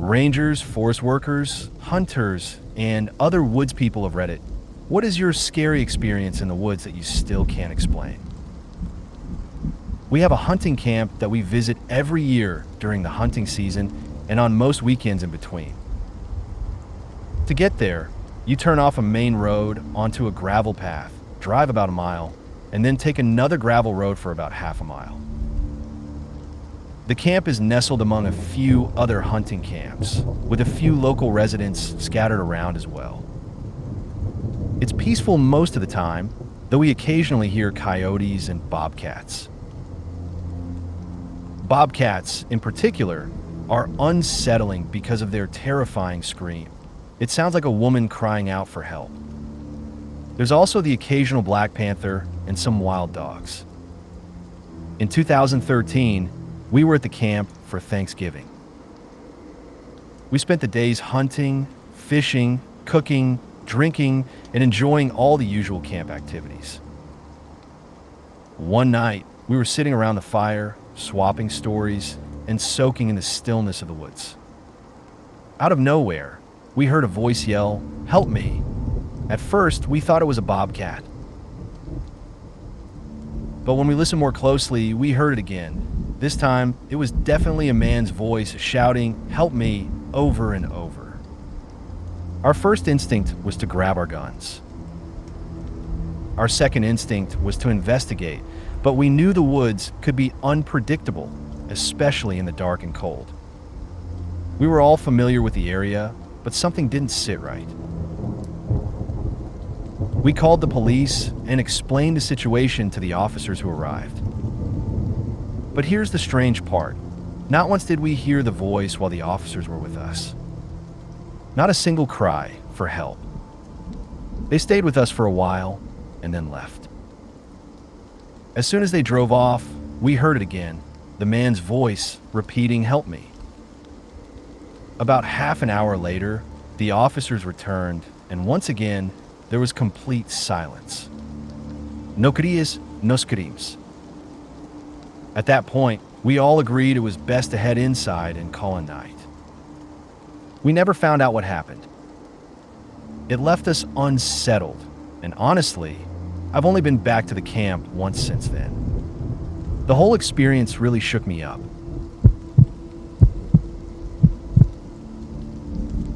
Rangers, forest workers, hunters, and other woods people of Reddit, what is your scary experience in the woods that you still can't explain? We have a hunting camp that we visit every year during the hunting season and on most weekends in between. To get there, you turn off a main road onto a gravel path, drive about a mile, and then take another gravel road for about half a mile. The camp is nestled among a few other hunting camps, with a few local residents scattered around as well. It's peaceful most of the time, though we occasionally hear coyotes and bobcats. Bobcats, in particular, are unsettling because of their terrifying scream. It sounds like a woman crying out for help. There's also the occasional black panther and some wild dogs. In 2013, we were at the camp for Thanksgiving. We spent the days hunting, fishing, cooking, drinking, and enjoying all the usual camp activities. One night, we were sitting around the fire, swapping stories, and soaking in the stillness of the woods. Out of nowhere, we heard a voice yell, "Help me!" At first, we thought it was a bobcat. But when we listened more closely, we heard it again. This time, it was definitely a man's voice shouting, "Help me," over and over. Our first instinct was to grab our guns. Our second instinct was to investigate, but we knew the woods could be unpredictable, especially in the dark and cold. We were all familiar with the area, but something didn't sit right. We called the police and explained the situation to the officers who arrived. But here's the strange part. Not once did we hear the voice while the officers were with us. Not a single cry for help. They stayed with us for a while and then left. As soon as they drove off, we heard it again, the man's voice repeating, "Help me." About half an hour later, the officers returned, and once again, there was complete silence. No cries, no screams. At that point, we all agreed it was best to head inside and call a night. We never found out what happened. It left us unsettled, and honestly, I've only been back to the camp once since then. The whole experience really shook me up.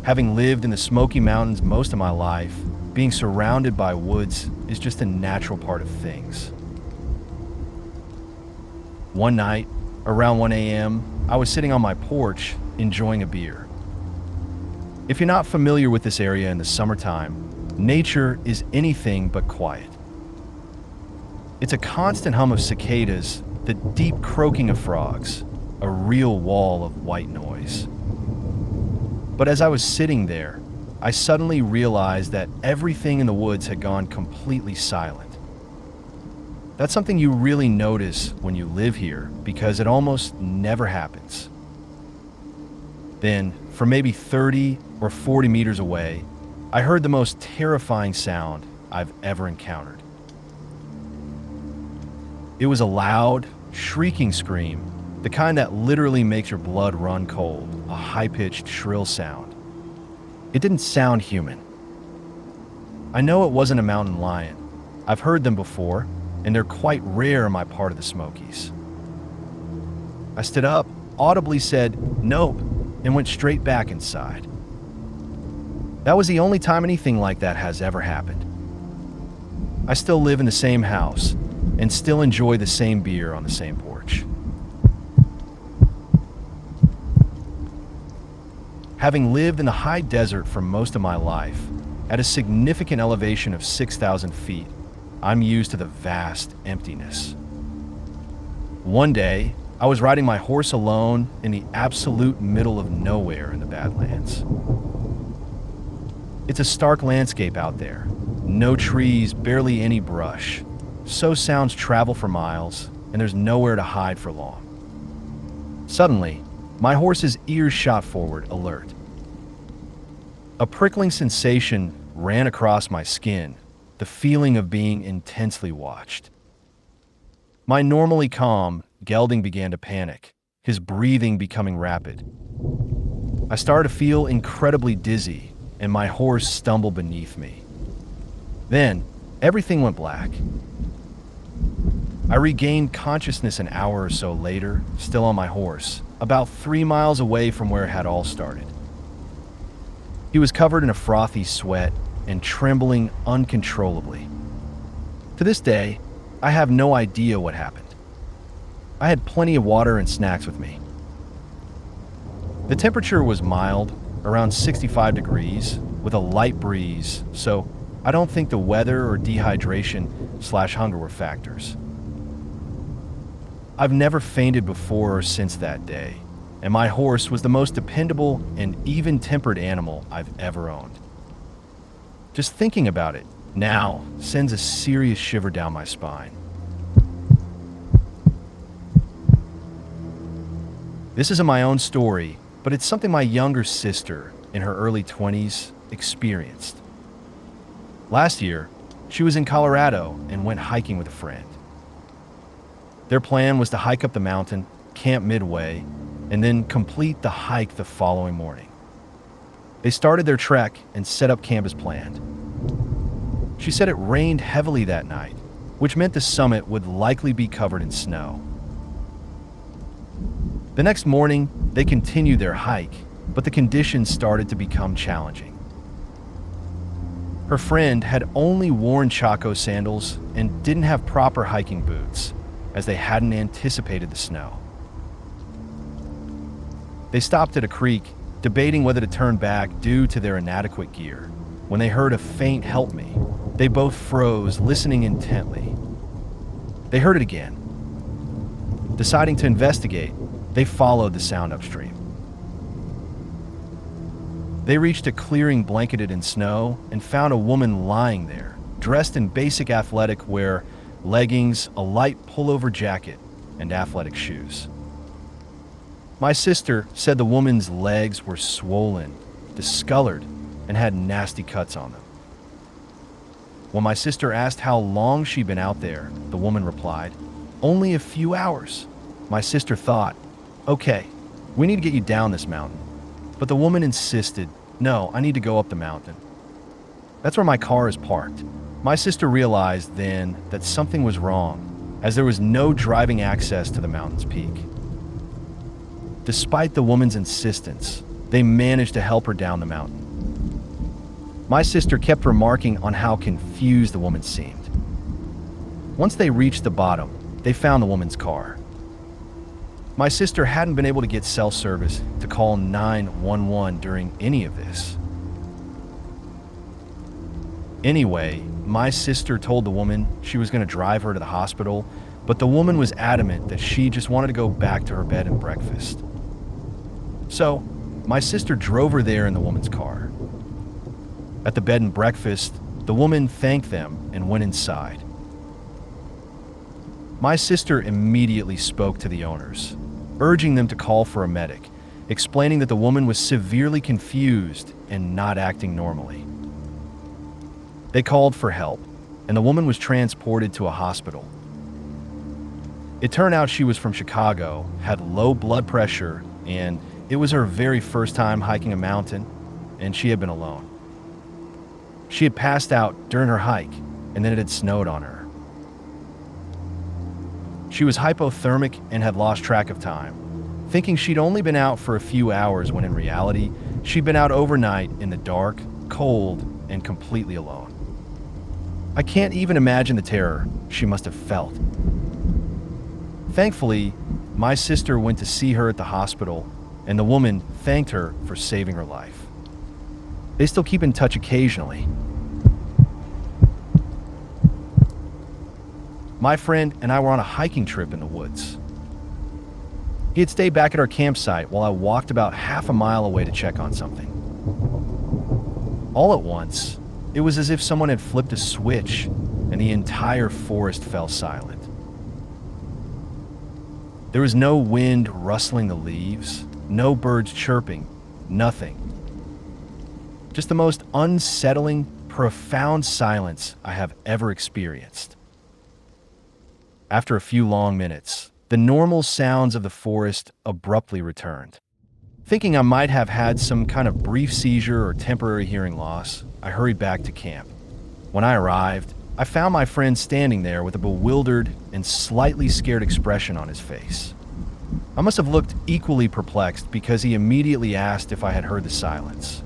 Having lived in the Smoky Mountains most of my life, being surrounded by woods is just a natural part of things. One night, around 1 a.m., I was sitting on my porch enjoying a beer. If you're not familiar with this area in the summertime, nature is anything but quiet. It's a constant hum of cicadas, the deep croaking of frogs, a real wall of white noise. But as I was sitting there, I suddenly realized that everything in the woods had gone completely silent. That's something you really notice when you live here because it almost never happens. Then, from maybe 30 or 40 meters away, I heard the most terrifying sound I've ever encountered. It was a loud, shrieking scream, the kind that literally makes your blood run cold, a high-pitched, shrill sound. It didn't sound human. I know it wasn't a mountain lion. I've heard them before, and they're quite rare in my part of the Smokies. I stood up, audibly said, "Nope," and went straight back inside. That was the only time anything like that has ever happened. I still live in the same house and still enjoy the same beer on the same porch. Having lived in the high desert for most of my life, at a significant elevation of 6,000 feet, I'm used to the vast emptiness. One day, I was riding my horse alone in the absolute middle of nowhere in the Badlands. It's a stark landscape out there. No trees, barely any brush. So sounds travel for miles, and there's nowhere to hide for long. Suddenly, my horse's ears shot forward, alert. A prickling sensation ran across my skin, the feeling of being intensely watched. My normally calm gelding began to panic, his breathing becoming rapid. I started to feel incredibly dizzy, and my horse stumbled beneath me. Then, everything went black. I regained consciousness an hour or so later, still on my horse, about 3 miles away from where it had all started. He was covered in a frothy sweat and trembling uncontrollably. To this day, I have no idea what happened. I had plenty of water and snacks with me. The temperature was mild, around 65 degrees, with a light breeze, so I don't think the weather or dehydration/hunger were factors. I've never fainted before or since that day, and my horse was the most dependable and even-tempered animal I've ever owned. Just thinking about it now sends a serious shiver down my spine. This isn't my own story, but it's something my younger sister, in her early 20s, experienced. Last year, she was in Colorado and went hiking with a friend. Their plan was to hike up the mountain, camp midway, and then complete the hike the following morning. They started their trek and set up camp as planned. She said it rained heavily that night, which meant the summit would likely be covered in snow. The next morning, they continued their hike, but the conditions started to become challenging. Her friend had only worn Chaco sandals and didn't have proper hiking boots, as they hadn't anticipated the snow. They stopped at a creek, debating whether to turn back due to their inadequate gear. When they heard a faint "help me," they both froze, listening intently. They heard it again. Deciding to investigate, they followed the sound upstream. They reached a clearing blanketed in snow and found a woman lying there, dressed in basic athletic wear, leggings, a light pullover jacket, and athletic shoes. My sister said the woman's legs were swollen, discolored, and had nasty cuts on them. When my sister asked how long she'd been out there, the woman replied, "Only a few hours." My sister thought, "Okay, we need to get you down this mountain." But the woman insisted, "No, I need to go up the mountain. That's where my car is parked." My sister realized then that something was wrong, as there was no driving access to the mountain's peak. Despite the woman's insistence, they managed to help her down the mountain. My sister kept remarking on how confused the woman seemed. Once they reached the bottom, they found the woman's car. My sister hadn't been able to get cell service to call 911 during any of this. Anyway, my sister told the woman she was going to drive her to the hospital, but the woman was adamant that she just wanted to go back to her bed and breakfast. So, my sister drove her there in the woman's car. At the bed and breakfast, the woman thanked them and went inside. My sister immediately spoke to the owners, urging them to call for a medic, explaining that the woman was severely confused and not acting normally. They called for help, and the woman was transported to a hospital. It turned out she was from Chicago, had low blood pressure, and it was her very first time hiking a mountain, and she had been alone. She had passed out during her hike, and then it had snowed on her. She was hypothermic and had lost track of time, thinking she'd only been out for a few hours when in reality, she'd been out overnight in the dark, cold, and completely alone. I can't even imagine the terror she must have felt. Thankfully, my sister went to see her at the hospital, and the woman thanked her for saving her life. They still keep in touch occasionally. My friend and I were on a hiking trip in the woods. He had stayed back at our campsite while I walked about half a mile away to check on something. All at once, it was as if someone had flipped a switch and the entire forest fell silent. There was no wind rustling the leaves, no birds chirping, nothing. Just the most unsettling, profound silence I have ever experienced. After a few long minutes, the normal sounds of the forest abruptly returned. Thinking I might have had some kind of brief seizure or temporary hearing loss, I hurried back to camp. When I arrived, I found my friend standing there with a bewildered and slightly scared expression on his face. I must have looked equally perplexed because he immediately asked if I had heard the silence.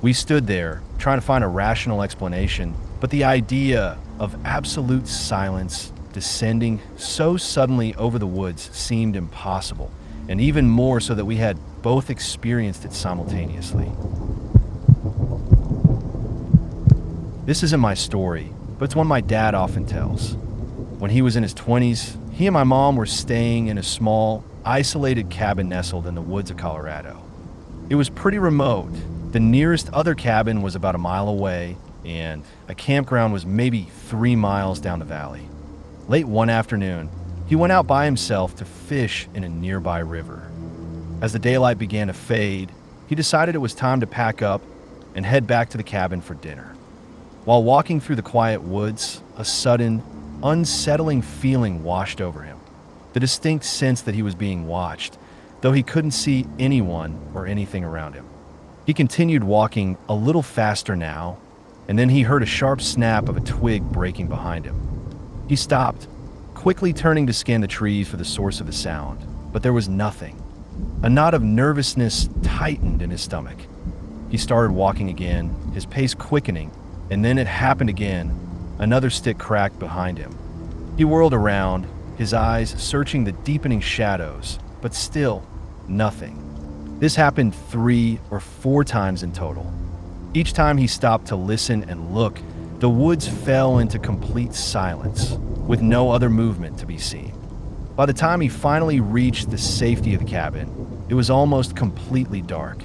We stood there, trying to find a rational explanation, but the idea of absolute silence descending so suddenly over the woods seemed impossible, and even more so that we had both experienced it simultaneously. This isn't my story, but it's one my dad often tells. When he was in his 20s, he and my mom were staying in a small, isolated cabin nestled in the woods of Colorado. It was pretty remote. The nearest other cabin was about a mile away, and a campground was maybe 3 miles down the valley. Late one afternoon, he went out by himself to fish in a nearby river. As the daylight began to fade, he decided it was time to pack up and head back to the cabin for dinner. While walking through the quiet woods, a sudden, unsettling feeling washed over him. The distinct sense that he was being watched, though he couldn't see anyone or anything around him. He continued walking a little faster now, and then he heard a sharp snap of a twig breaking behind him. He stopped, quickly turning to scan the trees for the source of the sound, but there was nothing. A knot of nervousness tightened in his stomach. He started walking again, his pace quickening, and then it happened again. Another stick cracked behind him. He whirled around, his eyes searching the deepening shadows, but still nothing. This happened 3 or 4 times in total. Each time he stopped to listen and look, the woods fell into complete silence, with no other movement to be seen. By the time he finally reached the safety of the cabin, it was almost completely dark.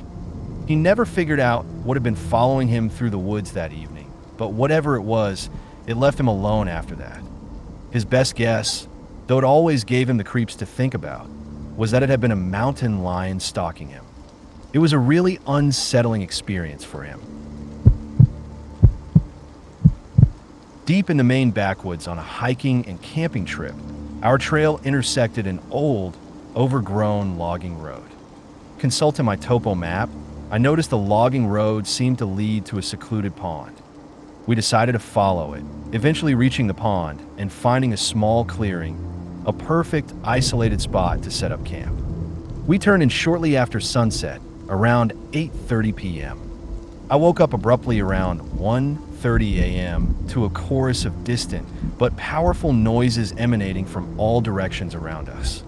He never figured out what had been following him through the woods that evening, but whatever it was, it left him alone after that. His best guess, though it always gave him the creeps to think about, was that it had been a mountain lion stalking him. It was a really unsettling experience for him. Deep in the Maine backwoods on a hiking and camping trip, our trail intersected an old, overgrown logging road. Consulting my topo map, I noticed the logging road seemed to lead to a secluded pond. We decided to follow it, eventually reaching the pond and finding a small clearing, a perfect, isolated spot to set up camp. We turned in shortly after sunset, around 8:30 p.m. I woke up abruptly around 1:30 a.m. to a chorus of distant but powerful noises emanating from all directions around us.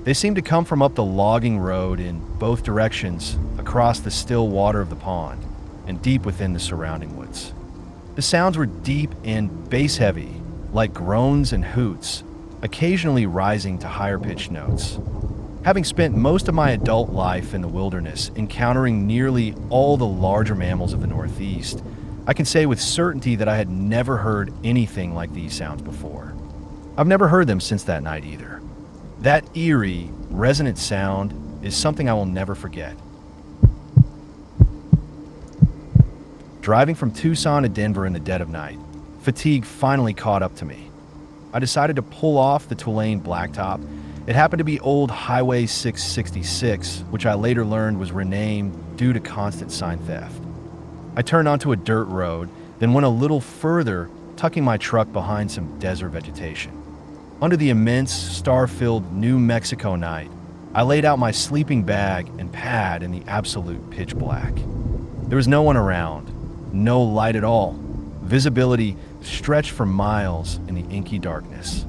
They seemed to come from up the logging road in both directions, across the still water of the pond, and deep within the surrounding woods. The sounds were deep and bass-heavy, like groans and hoots, occasionally rising to higher-pitched notes. Having spent most of my adult life in the wilderness, encountering nearly all the larger mammals of the Northeast, I can say with certainty that I had never heard anything like these sounds before. I've never heard them since that night either. That eerie, resonant sound is something I will never forget. Driving from Tucson to Denver in the dead of night, fatigue finally caught up to me. I decided to pull off the Tulane blacktop. It happened to be old Highway 666, which I later learned was renamed due to constant sign theft. I turned onto a dirt road, then went a little further, tucking my truck behind some desert vegetation. Under the immense, star-filled New Mexico night, I laid out my sleeping bag and pad in the absolute pitch black. There was no one around, no light at all. Visibility stretched for miles in the inky darkness.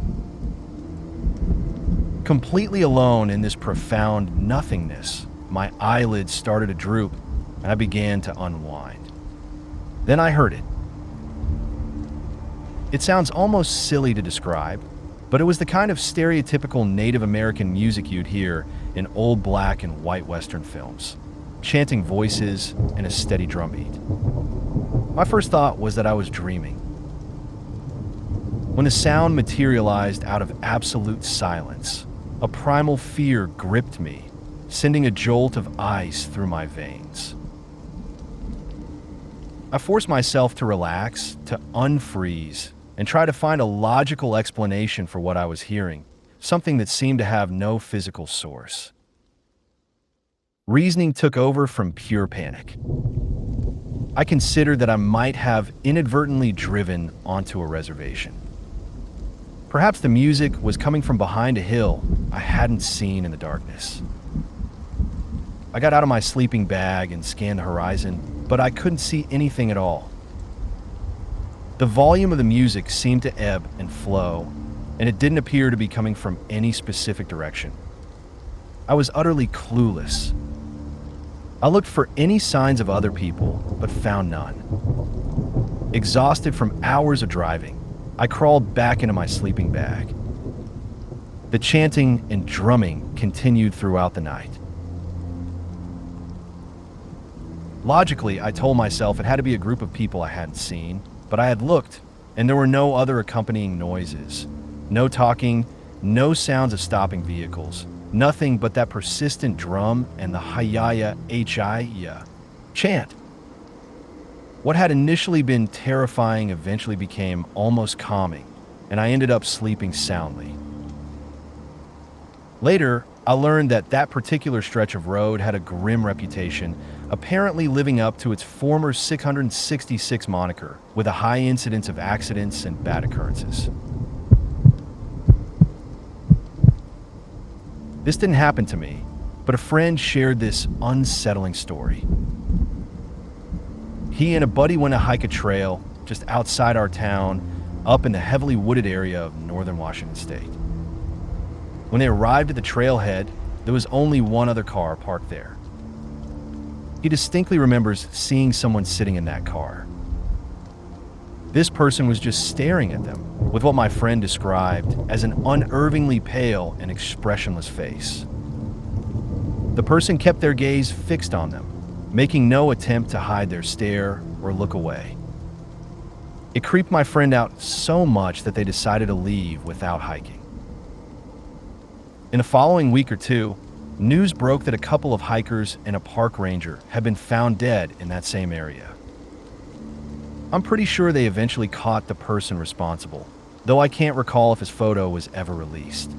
Completely alone in this profound nothingness, my eyelids started to droop and I began to unwind. Then I heard it. It sounds almost silly to describe, but it was the kind of stereotypical Native American music you'd hear in old black and white Western films, chanting voices and a steady drumbeat. My first thought was that I was dreaming. When the sound materialized out of absolute silence, a primal fear gripped me, sending a jolt of ice through my veins. I forced myself to relax, to unfreeze, and try to find a logical explanation for what I was hearing, something that seemed to have no physical source. Reasoning took over from pure panic. I considered that I might have inadvertently driven onto a reservation. Perhaps the music was coming from behind a hill I hadn't seen in the darkness. I got out of my sleeping bag and scanned the horizon, but I couldn't see anything at all. The volume of the music seemed to ebb and flow, and it didn't appear to be coming from any specific direction. I was utterly clueless. I looked for any signs of other people, but found none. Exhausted from hours of driving, I crawled back into my sleeping bag. The chanting and drumming continued throughout the night. Logically, I told myself it had to be a group of people I hadn't seen, but I had looked, and there were no other accompanying noises. No talking, no sounds of stopping vehicles, nothing but that persistent drum and the Hayaya H-I-ya chant. What had initially been terrifying eventually became almost calming, and I ended up sleeping soundly. Later, I learned that that particular stretch of road had a grim reputation, apparently living up to its former 666 moniker, with a high incidence of accidents and bad occurrences. This didn't happen to me, but a friend shared this unsettling story. He and a buddy went to hike a trail just outside our town, up in the heavily wooded area of northern Washington state. When they arrived at the trailhead, there was only one other car parked there. He distinctly remembers seeing someone sitting in that car. This person was just staring at them with what my friend described as an unnervingly pale and expressionless face. The person kept their gaze fixed on them, making no attempt to hide their stare or look away. It creeped my friend out so much that they decided to leave without hiking. In the following week or two, news broke that a couple of hikers and a park ranger had been found dead in that same area. I'm pretty sure they eventually caught the person responsible, though I can't recall if his photo was ever released.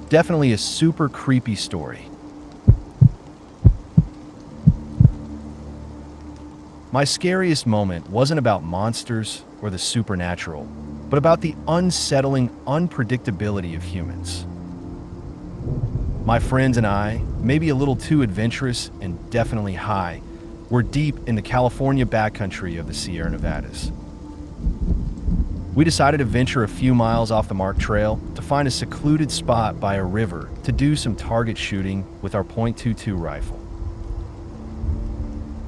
Definitely a super creepy story. My scariest moment wasn't about monsters or the supernatural, but about the unsettling unpredictability of humans. My friends and I, maybe a little too adventurous and definitely high, were deep in the California backcountry of the Sierra Nevadas. We decided to venture a few miles off the marked trail to find a secluded spot by a river to do some target shooting with our .22 rifle.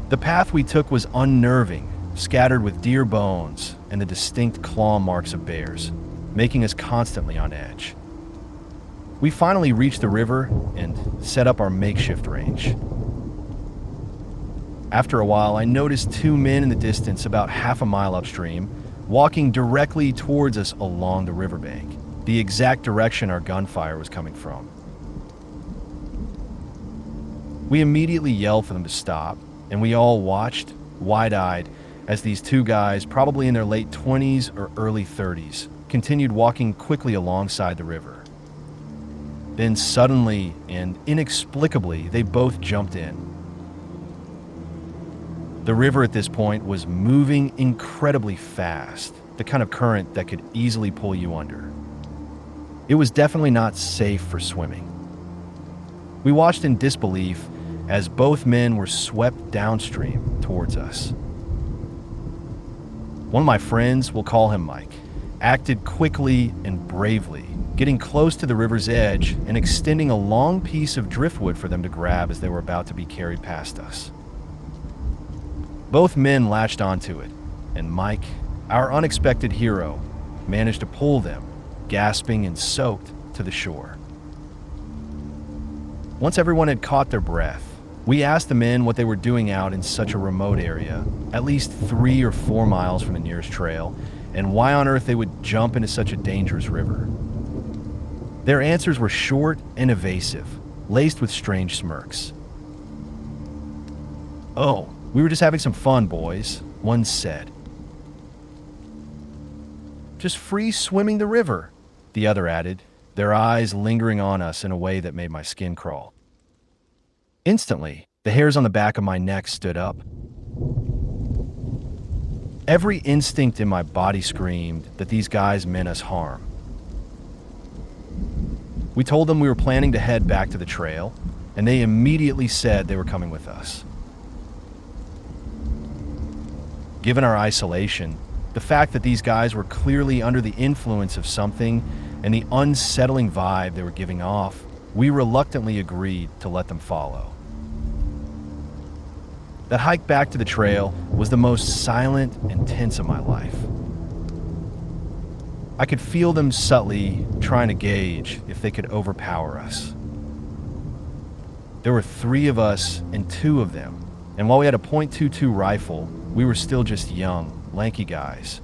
The path we took was unnerving, scattered with deer bones and the distinct claw marks of bears, making us constantly on edge. We finally reached the river and set up our makeshift range. After a while, I noticed two men in the distance about half a mile upstream, walking directly towards us along the riverbank, the exact direction our gunfire was coming from. We immediately yelled for them to stop, and we all watched, wide-eyed, as these two guys, probably in their late 20s or early 30s, continued walking quickly alongside the river. Then suddenly and inexplicably, they both jumped in. The river at this point was moving incredibly fast, the kind of current that could easily pull you under. It was definitely not safe for swimming. We watched in disbelief as both men were swept downstream towards us. One of my friends, we'll call him Mike, acted quickly and bravely, getting close to the river's edge and extending a long piece of driftwood for them to grab as they were about to be carried past us. Both men latched onto it, and Mike, our unexpected hero, managed to pull them, gasping and soaked, to the shore. Once everyone had caught their breath, we asked the men what they were doing out in such a remote area, at least 3 or 4 miles from the nearest trail, and why on earth they would jump into such a dangerous river. Their answers were short and evasive, laced with strange smirks. "Oh, we were just having some fun, boys," one said. "Just free swimming the river," the other added, their eyes lingering on us in a way that made my skin crawl. Instantly, the hairs on the back of my neck stood up. Every instinct in my body screamed that these guys meant us harm. We told them we were planning to head back to the trail, and they immediately said they were coming with us. Given our isolation, the fact that these guys were clearly under the influence of something, and the unsettling vibe they were giving off, we reluctantly agreed to let them follow. That hike back to the trail was the most silent and tense of my life. I could feel them subtly trying to gauge if they could overpower us. There were 3 of us and 2 of them, and while we had a .22 rifle, we were still just young, lanky guys.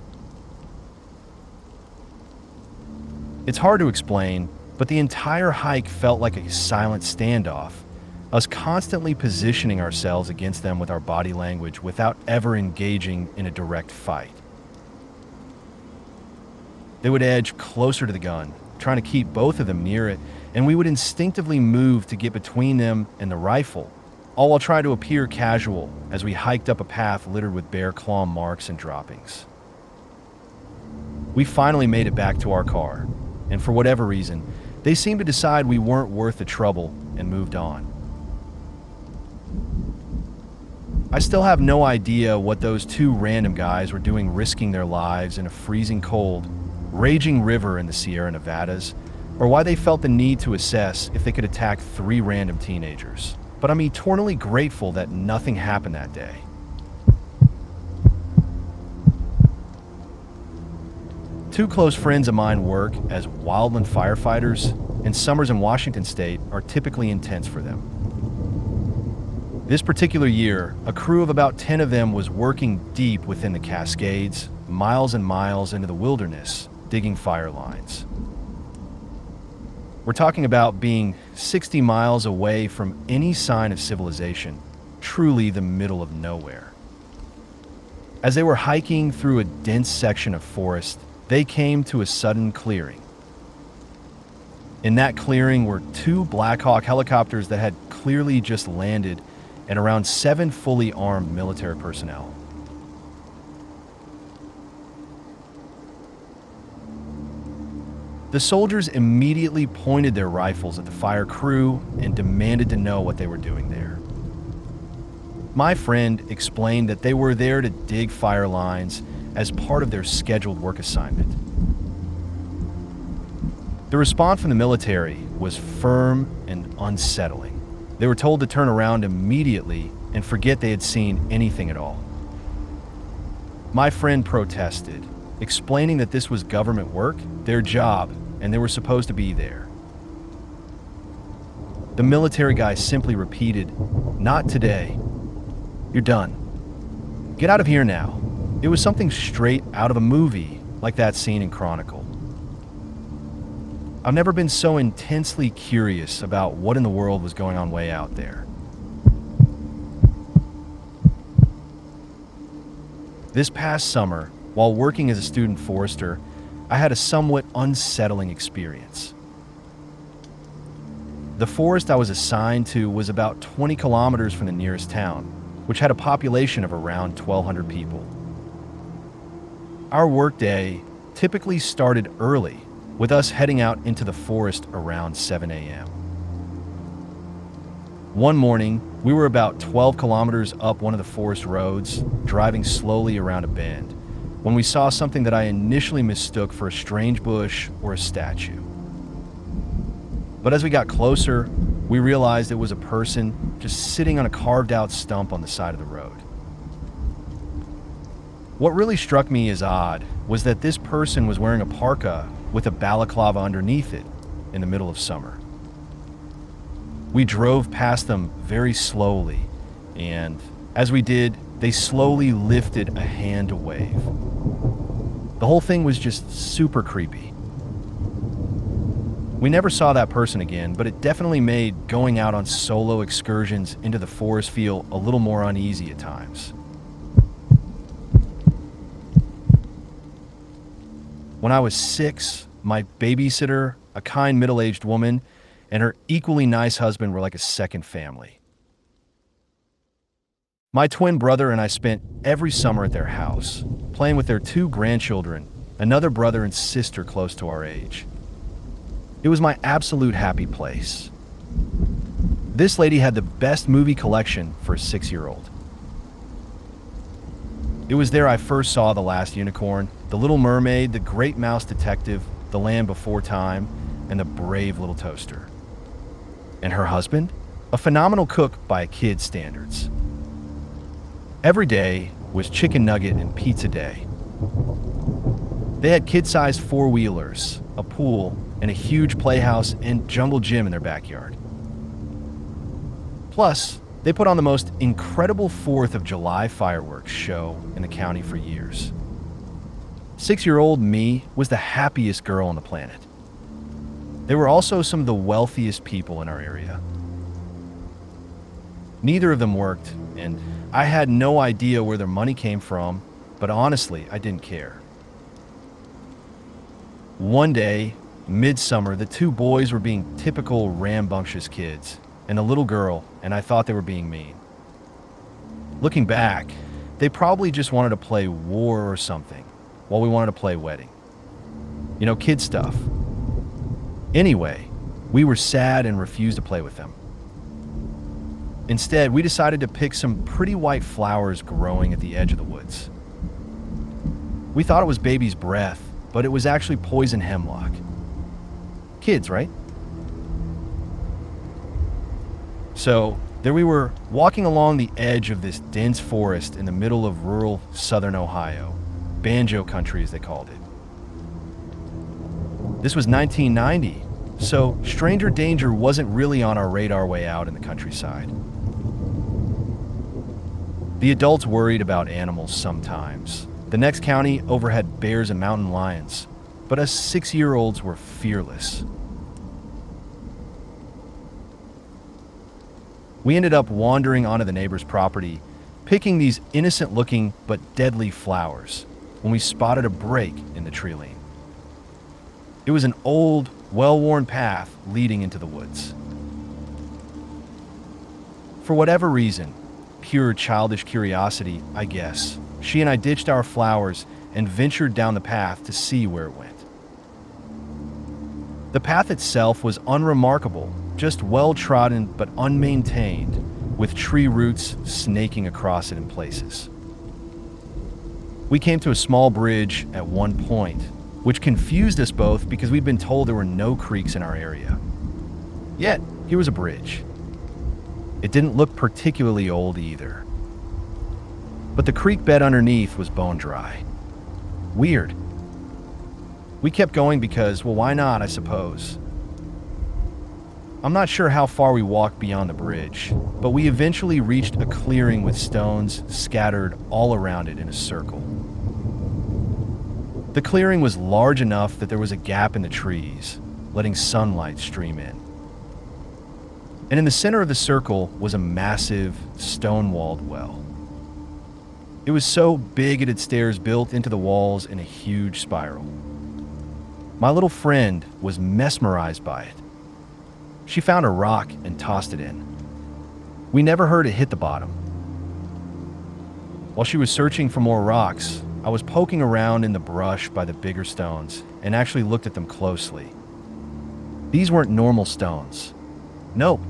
It's hard to explain, but the entire hike felt like a silent standoff, us constantly positioning ourselves against them with our body language without ever engaging in a direct fight. They would edge closer to the gun, trying to keep both of them near it, and we would instinctively move to get between them and the rifle, all while trying to appear casual as we hiked up a path littered with bear claw marks and droppings. We finally made it back to our car, and for whatever reason, they seemed to decide we weren't worth the trouble and moved on. I still have no idea what those 2 random guys were doing risking their lives in a freezing cold, raging river in the Sierra Nevadas, or why they felt the need to assess if they could attack 3 random teenagers. But I'm eternally grateful that nothing happened that day. Two close friends of mine work as wildland firefighters, and summers in Washington state are typically intense for them. This particular year, a crew of about 10 of them was working deep within the Cascades, miles and miles into the wilderness, digging fire lines. We're talking about being 60 miles away from any sign of civilization, truly the middle of nowhere. As they were hiking through a dense section of forest, they came to a sudden clearing. In that clearing were 2 Black Hawk helicopters that had clearly just landed and around 7 fully armed military personnel. The soldiers immediately pointed their rifles at the fire crew and demanded to know what they were doing there. My friend explained that they were there to dig fire lines as part of their scheduled work assignment. The response from the military was firm and unsettling. They were told to turn around immediately and forget they had seen anything at all. My friend protested, explaining that this was government work, their job, and they were supposed to be there. The military guy simply repeated, "Not today. You're done. Get out of here now." It was something straight out of a movie, like that scene in Chronicle. I've never been so intensely curious about what in the world was going on way out there. This past summer, while working as a student forester, I had a somewhat unsettling experience. The forest I was assigned to was about 20 kilometers from the nearest town, which had a population of around 1,200 people. Our workday typically started early, with us heading out into the forest around 7 a.m. One morning, we were about 12 kilometers up one of the forest roads, driving slowly around a bend, when we saw something that I initially mistook for a strange bush or a statue. But as we got closer, we realized it was a person just sitting on a carved-out stump on the side of the road. What really struck me as odd was that this person was wearing a parka with a balaclava underneath it in the middle of summer. We drove past them very slowly, and as we did, they slowly lifted a hand to wave. The whole thing was just super creepy. We never saw that person again, but it definitely made going out on solo excursions into the forest feel a little more uneasy at times. When I was 6, my babysitter, a kind middle-aged woman, and her equally nice husband were like a second family. My twin brother and I spent every summer at their house, playing with their two grandchildren, another brother and sister close to our age. It was my absolute happy place. This lady had the best movie collection for a 6-year-old. It was there I first saw The Last Unicorn, The Little Mermaid, The Great Mouse Detective, The Land Before Time, and The Brave Little Toaster. And her husband? A phenomenal cook by a kid's standards. Every day was chicken nugget and pizza day. They had kid-sized four-wheelers, a pool, and a huge playhouse and jungle gym in their backyard. Plus, they put on the most incredible 4th of July fireworks show in the county for years. 6-year-old me was the happiest girl on the planet. They were also some of the wealthiest people in our area. Neither of them worked, and I had no idea where their money came from, but honestly, I didn't care. One day, midsummer, the two boys were being typical rambunctious kids, and a little girl, and I thought they were being mean. Looking back, they probably just wanted to play war or something, while we wanted to play wedding. You know, kid stuff. Anyway, we were sad and refused to play with them. Instead, we decided to pick some pretty white flowers growing at the edge of the woods. We thought it was baby's breath, but it was actually poison hemlock. Kids, right? So, there we were, walking along the edge of this dense forest in the middle of rural southern Ohio. Banjo country, as they called it. This was 1990, so stranger danger wasn't really on our radar way out in the countryside. The adults worried about animals sometimes. The next county over had bears and mountain lions, but us 6-year-olds were fearless. We ended up wandering onto the neighbor's property, picking these innocent-looking but deadly flowers when we spotted a break in the tree lane. It was an old, well-worn path leading into the woods. For whatever reason, pure childish curiosity, I guess, she and I ditched our flowers and ventured down the path to see where it went. The path itself was unremarkable, just well-trodden but unmaintained, with tree roots snaking across it in places. We came to a small bridge at one point, which confused us both because we'd been told there were no creeks in our area. Yet, here was a bridge. It didn't look particularly old either. But the creek bed underneath was bone dry. Weird. We kept going because, well, why not, I suppose. I'm not sure how far we walked beyond the bridge, but we eventually reached a clearing with stones scattered all around it in a circle. The clearing was large enough that there was a gap in the trees, letting sunlight stream in. And in the center of the circle was a massive, stone-walled well. It was so big it had stairs built into the walls in a huge spiral. My little friend was mesmerized by it. She found a rock and tossed it in. We never heard it hit the bottom. While she was searching for more rocks, I was poking around in the brush by the bigger stones and actually looked at them closely. These weren't normal stones. Nope.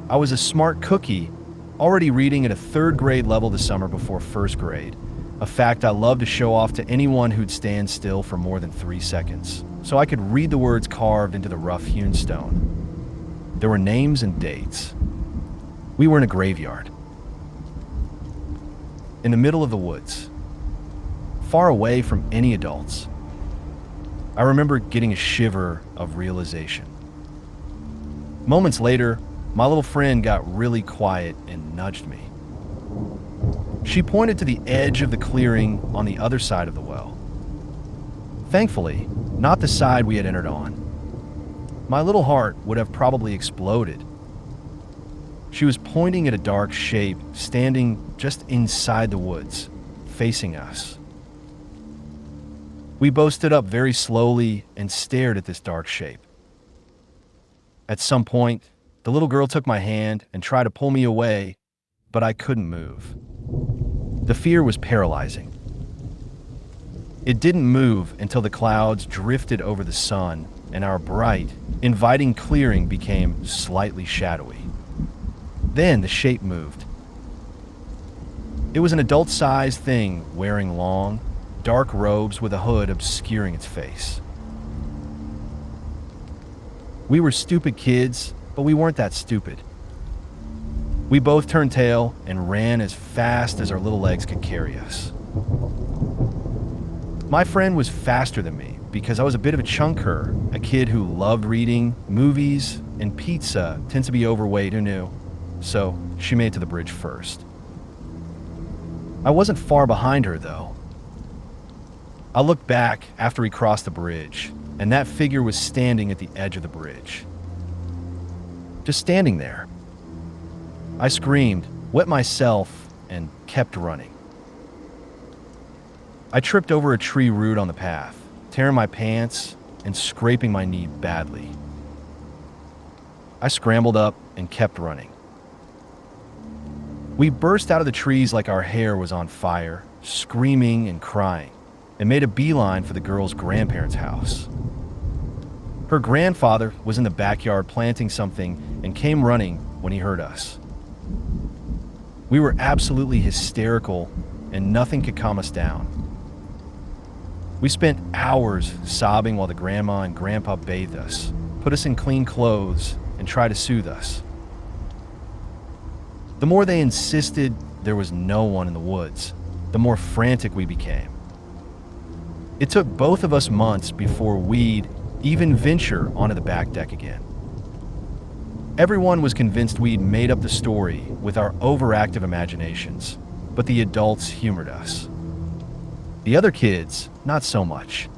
I was a smart cookie, already reading at a 3rd grade level the summer before 1st grade, a fact I loved to show off to anyone who'd stand still for more than 3 seconds, so I could read the words carved into the rough-hewn stone. There were names and dates. We were in a graveyard. In the middle of the woods, far away from any adults. I remember getting a shiver of realization. Moments later, my little friend got really quiet and nudged me. She pointed to the edge of the clearing on the other side of the well. Thankfully, not the side we had entered on. My little heart would have probably exploded. She was pointing at a dark shape standing just inside the woods, facing us. We both stood up very slowly and stared at this dark shape. At some point, The little girl took my hand and tried to pull me away, but I couldn't move. The fear was paralyzing. It didn't move until the clouds drifted over the sun and our bright, inviting clearing became slightly shadowy. Then the shape moved. It was an adult-sized thing wearing long, dark robes with a hood obscuring its face. We were stupid kids, but we weren't that stupid. We both turned tail and ran as fast as our little legs could carry us. My friend was faster than me because I was a bit of a chunker, a kid who loved reading, movies, and pizza, tends to be overweight, who knew? So she made it to the bridge first. I wasn't far behind her, though. I looked back after we crossed the bridge, and that figure was standing at the edge of the bridge. Just standing there. I screamed, wet myself, and kept running. I tripped over a tree root on the path, tearing my pants and scraping my knee badly. I scrambled up and kept running. We burst out of the trees like our hair was on fire, screaming and crying, and made a beeline for the girl's grandparents' house. Her grandfather was in the backyard planting something and came running when he heard us. We were absolutely hysterical, and nothing could calm us down. We spent hours sobbing while the grandma and grandpa bathed us, put us in clean clothes, and tried to soothe us. The more they insisted there was no one in the woods, the more frantic we became. It took both of us months before we'd even venture onto the back deck again. Everyone was convinced we'd made up the story with our overactive imaginations, but the adults humored us. The other kids, not so much.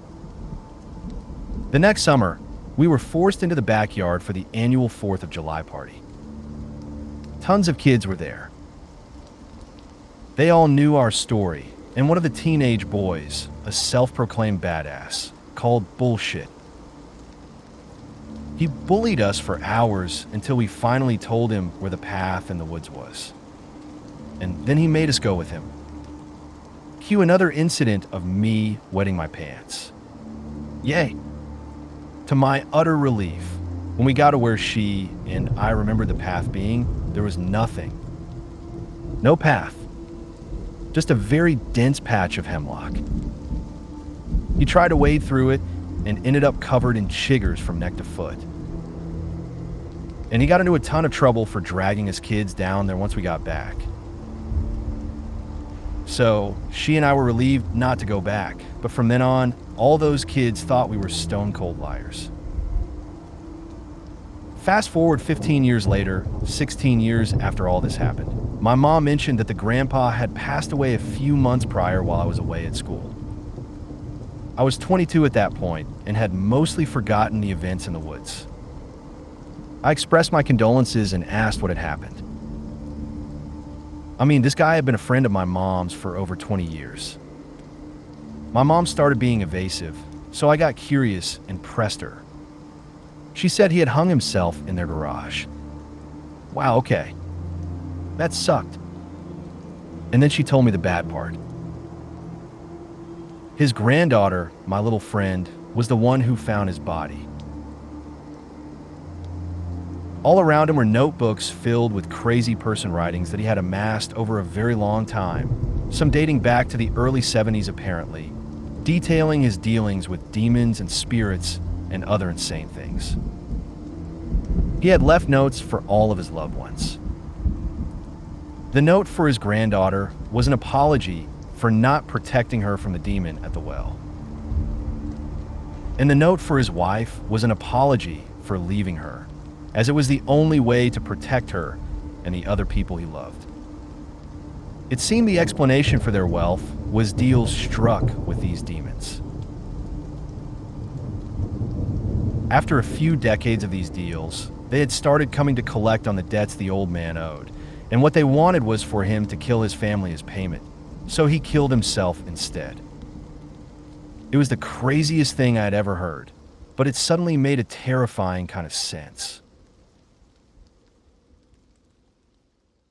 The next summer, we were forced into the backyard for the annual 4th of July party. Tons of kids were there. They all knew our story, and one of the teenage boys, a self-proclaimed badass, called bullshit. He bullied us for hours until we finally told him where the path in the woods was. And then he made us go with him. Cue another incident of me wetting my pants. Yay! To my utter relief, when we got to where she and I remembered the path being, there was nothing. No path. Just a very dense patch of hemlock. He tried to wade through it and ended up covered in chiggers from neck to foot. And he got into a ton of trouble for dragging his kids down there once we got back. So she and I were relieved not to go back, but from then on, all those kids thought we were stone cold liars. Fast forward 15 years later, 16 years after all this happened, my mom mentioned that the grandpa had passed away a few months prior while I was away at school. I was 22 at that point and had mostly forgotten the events in the woods. I expressed my condolences and asked what had happened. I mean, this guy had been a friend of my mom's for over 20 years. My mom started being evasive, so I got curious and pressed her. She said he had hung himself in their garage. Wow, okay. That sucked. And then she told me the bad part. His granddaughter, my little friend, was the one who found his body. All around him were notebooks filled with crazy person writings that he had amassed over a very long time, some dating back to the early 70s apparently, detailing his dealings with demons and spirits and other insane things. He had left notes for all of his loved ones. The note for his granddaughter was an apology for not protecting her from the demon at the well. And the note for his wife was an apology for leaving her, as it was the only way to protect her and the other people he loved. It seemed the explanation for their wealth was deals struck with these demons. After a few decades of these deals, they had started coming to collect on the debts the old man owed, and what they wanted was for him to kill his family as payment, so he killed himself instead. It was the craziest thing I had ever heard, but it suddenly made a terrifying kind of sense.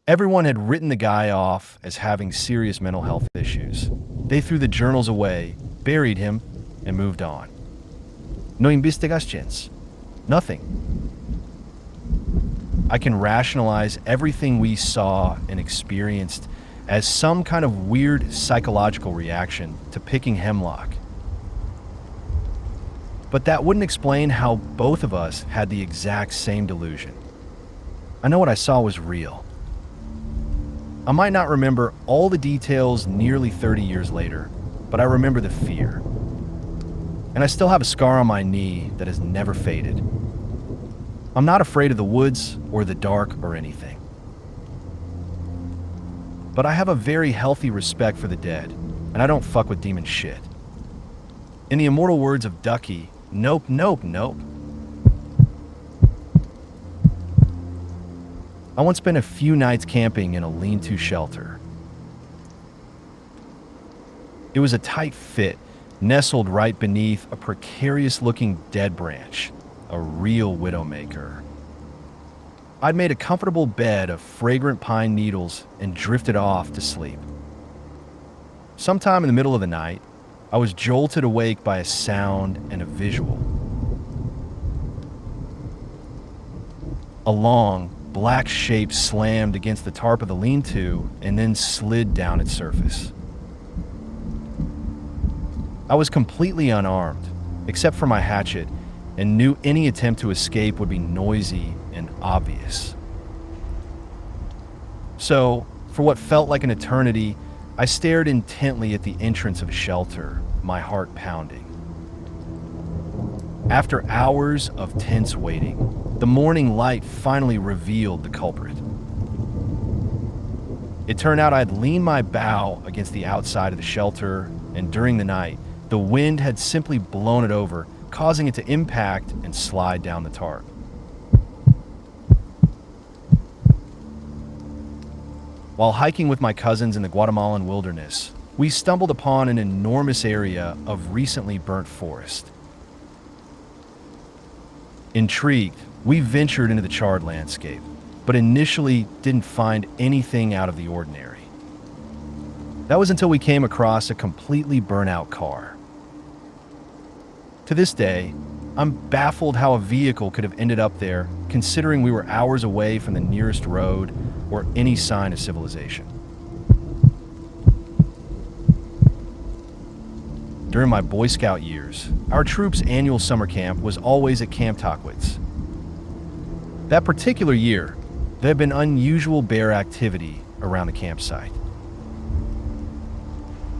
Everyone had written the guy off as having serious mental health issues. They threw the journals away, buried him, and moved on. No investigations. Nothing. I can rationalize everything we saw and experienced as some kind of weird psychological reaction to picking hemlock. But that wouldn't explain how both of us had the exact same delusion. I know what I saw was real. I might not remember all the details nearly 30 years later, but I remember the fear. And I still have a scar on my knee that has never faded. I'm not afraid of the woods or the dark or anything. But I have a very healthy respect for the dead, and I don't fuck with demon shit. In the immortal words of Ducky, nope, nope, nope. I once spent a few nights camping in a lean-to shelter. It was a tight fit, nestled right beneath a precarious-looking dead branch, a real widowmaker. I'd made a comfortable bed of fragrant pine needles and drifted off to sleep. Sometime in the middle of the night, I was jolted awake by a sound and a visual. A long, black shape slammed against the tarp of the lean-to and then slid down its surface. I was completely unarmed, except for my hatchet, and knew any attempt to escape would be noisy and obvious. So, for what felt like an eternity, I stared intently at the entrance of a shelter, my heart pounding. After hours of tense waiting, the morning light finally revealed the culprit. It turned out I'd leaned my bow against the outside of the shelter, and during the night, the wind had simply blown it over, causing it to impact and slide down the tarp. While hiking with my cousins in the Guatemalan wilderness, we stumbled upon an enormous area of recently burnt forest. Intrigued, we ventured into the charred landscape, but initially didn't find anything out of the ordinary. That was until we came across a completely burnt-out car. To this day, I'm baffled how a vehicle could have ended up there, considering we were hours away from the nearest road or any sign of civilization. During my Boy Scout years, our troop's annual summer camp was always at Camp Tockwitz. That particular year, there had been unusual bear activity around the campsite.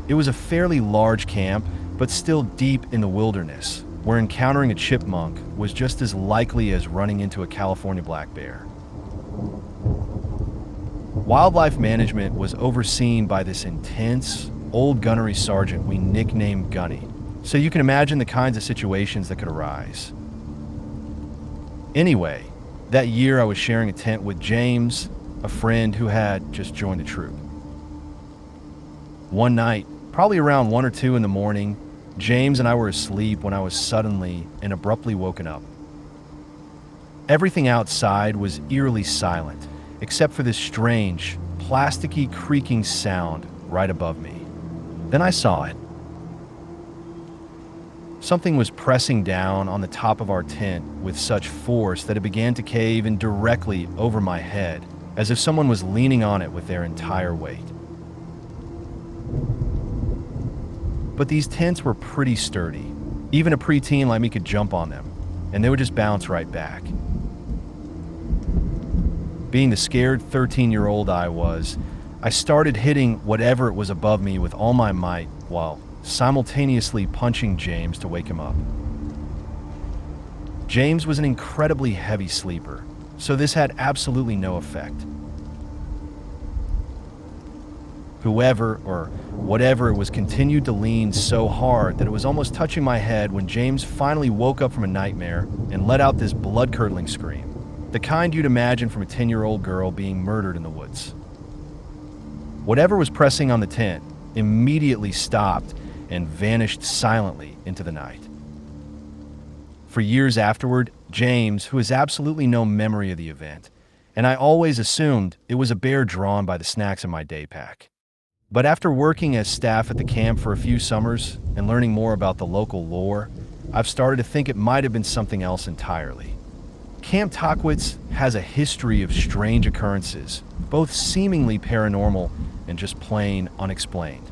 It was a fairly large camp, but still deep in the wilderness, where encountering a chipmunk was just as likely as running into a California black bear. Wildlife management was overseen by this intense, old gunnery sergeant we nicknamed Gunny, so you can imagine the kinds of situations that could arise. Anyway, that year I was sharing a tent with James, a friend who had just joined the troop. One night, probably around 1 or 2 in the morning, James and I were asleep when I was suddenly and abruptly woken up. Everything outside was eerily silent, except for this strange, plasticky creaking sound right above me. Then I saw it. Something was pressing down on the top of our tent with such force that it began to cave in directly over my head, as if someone was leaning on it with their entire weight. But these tents were pretty sturdy. Even a preteen like me could jump on them, and they would just bounce right back. Being the scared 13-year-old I was, I started hitting whatever it was above me with all my might while simultaneously punching James to wake him up. James was an incredibly heavy sleeper, so this had absolutely no effect. Whoever or whatever it was continued to lean so hard that it was almost touching my head when James finally woke up from a nightmare and let out this blood-curdling scream, the kind you'd imagine from a 10-year-old girl being murdered in the woods. Whatever was pressing on the tent immediately stopped and vanished silently into the night. For years afterward, James, who has absolutely no memory of the event, and I always assumed it was a bear drawn by the snacks in my day pack. But after working as staff at the camp for a few summers and learning more about the local lore, I've started to think it might have been something else entirely. Camp Tockwitz has a history of strange occurrences, both seemingly paranormal and just plain unexplained.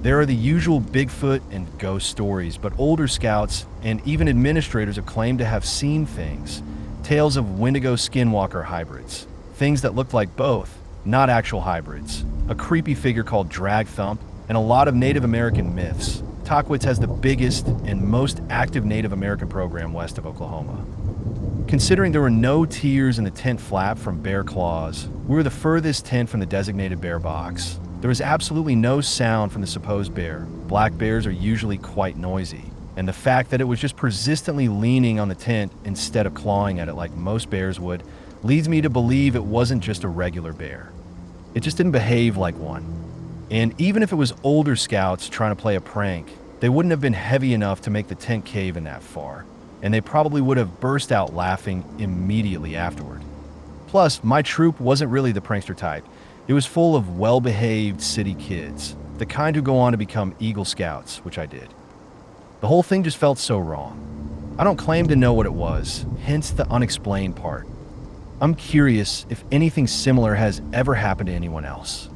There are the usual Bigfoot and ghost stories, but older scouts and even administrators have claimed to have seen things. Tales of Wendigo skinwalker hybrids, things that looked like both, not actual hybrids, a creepy figure called Drag Thump, and a lot of Native American myths. Tockwitz has the biggest and most active Native American program west of Oklahoma. Considering there were no tears in the tent flap from bear claws, we were the furthest tent from the designated bear box. There was absolutely no sound from the supposed bear. Black bears are usually quite noisy, and the fact that it was just persistently leaning on the tent instead of clawing at it like most bears would leads me to believe it wasn't just a regular bear. It just didn't behave like one. And even if it was older scouts trying to play a prank, they wouldn't have been heavy enough to make the tent cave in that far, and they probably would have burst out laughing immediately afterward. Plus, my troop wasn't really the prankster type. It was full of well-behaved city kids, the kind who go on to become Eagle Scouts, which I did. The whole thing just felt so wrong. I don't claim to know what it was, hence the unexplained part. I'm curious if anything similar has ever happened to anyone else.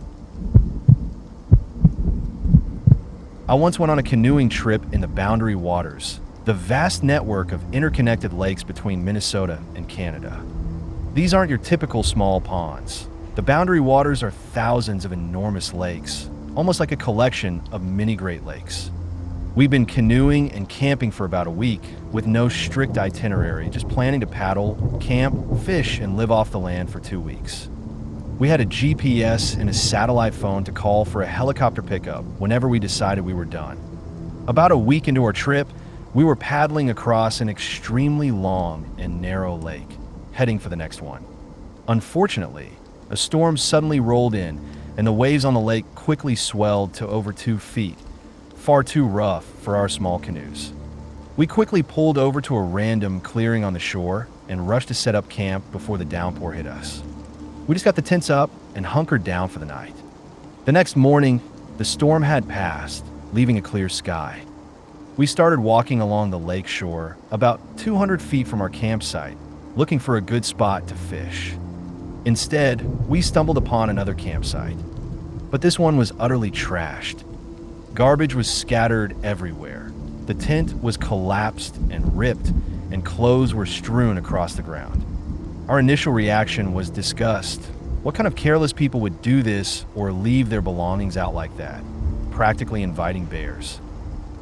I once went on a canoeing trip in the Boundary Waters, the vast network of interconnected lakes between Minnesota and Canada. These aren't your typical small ponds. The Boundary Waters are thousands of enormous lakes, almost like a collection of mini Great Lakes. We've been canoeing and camping for about a week with no strict itinerary, just planning to paddle, camp, fish, and live off the land for 2 weeks. We had a GPS and a satellite phone to call for a helicopter pickup whenever we decided we were done. About a week into our trip, we were paddling across an extremely long and narrow lake, heading for the next one. Unfortunately, a storm suddenly rolled in, and the waves on the lake quickly swelled to over 2 feet, far too rough for our small canoes. We quickly pulled over to a random clearing on the shore and rushed to set up camp before the downpour hit us. We just got the tents up and hunkered down for the night. The next morning, the storm had passed, leaving a clear sky. We started walking along the lake shore about 200 feet from our campsite, looking for a good spot to fish. Instead, we stumbled upon another campsite, but this one was utterly trashed. Garbage was scattered everywhere. The tent was collapsed and ripped, and clothes were strewn across the ground. Our initial reaction was disgust. What kind of careless people would do this or leave their belongings out like that, practically inviting bears?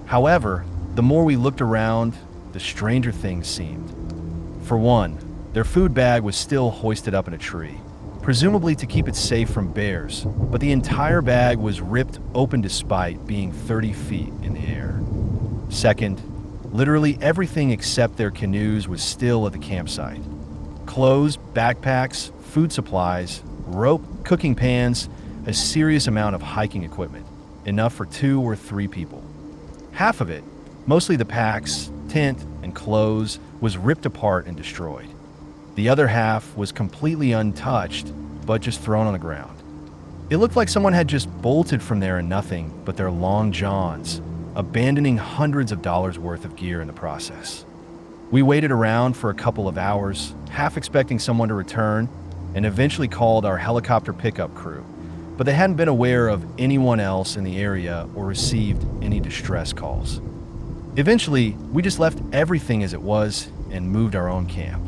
However, the more we looked around, the stranger things seemed. For one, their food bag was still hoisted up in a tree, presumably to keep it safe from bears, but the entire bag was ripped open despite being 30 feet in the air. Second, literally everything except their canoes was still at the campsite. Clothes, backpacks, food supplies, rope, cooking pans, a serious amount of hiking equipment, enough for 2 or 3 people. Half of it, mostly the packs, tent, and clothes, was ripped apart and destroyed. The other half was completely untouched, but just thrown on the ground. It looked like someone had just bolted from there in nothing but their long johns, abandoning hundreds of dollars worth of gear in the process. We waited around for a couple of hours, half expecting someone to return, and eventually called our helicopter pickup crew, but they hadn't been aware of anyone else in the area or received any distress calls. Eventually, we just left everything as it was and moved our own camp.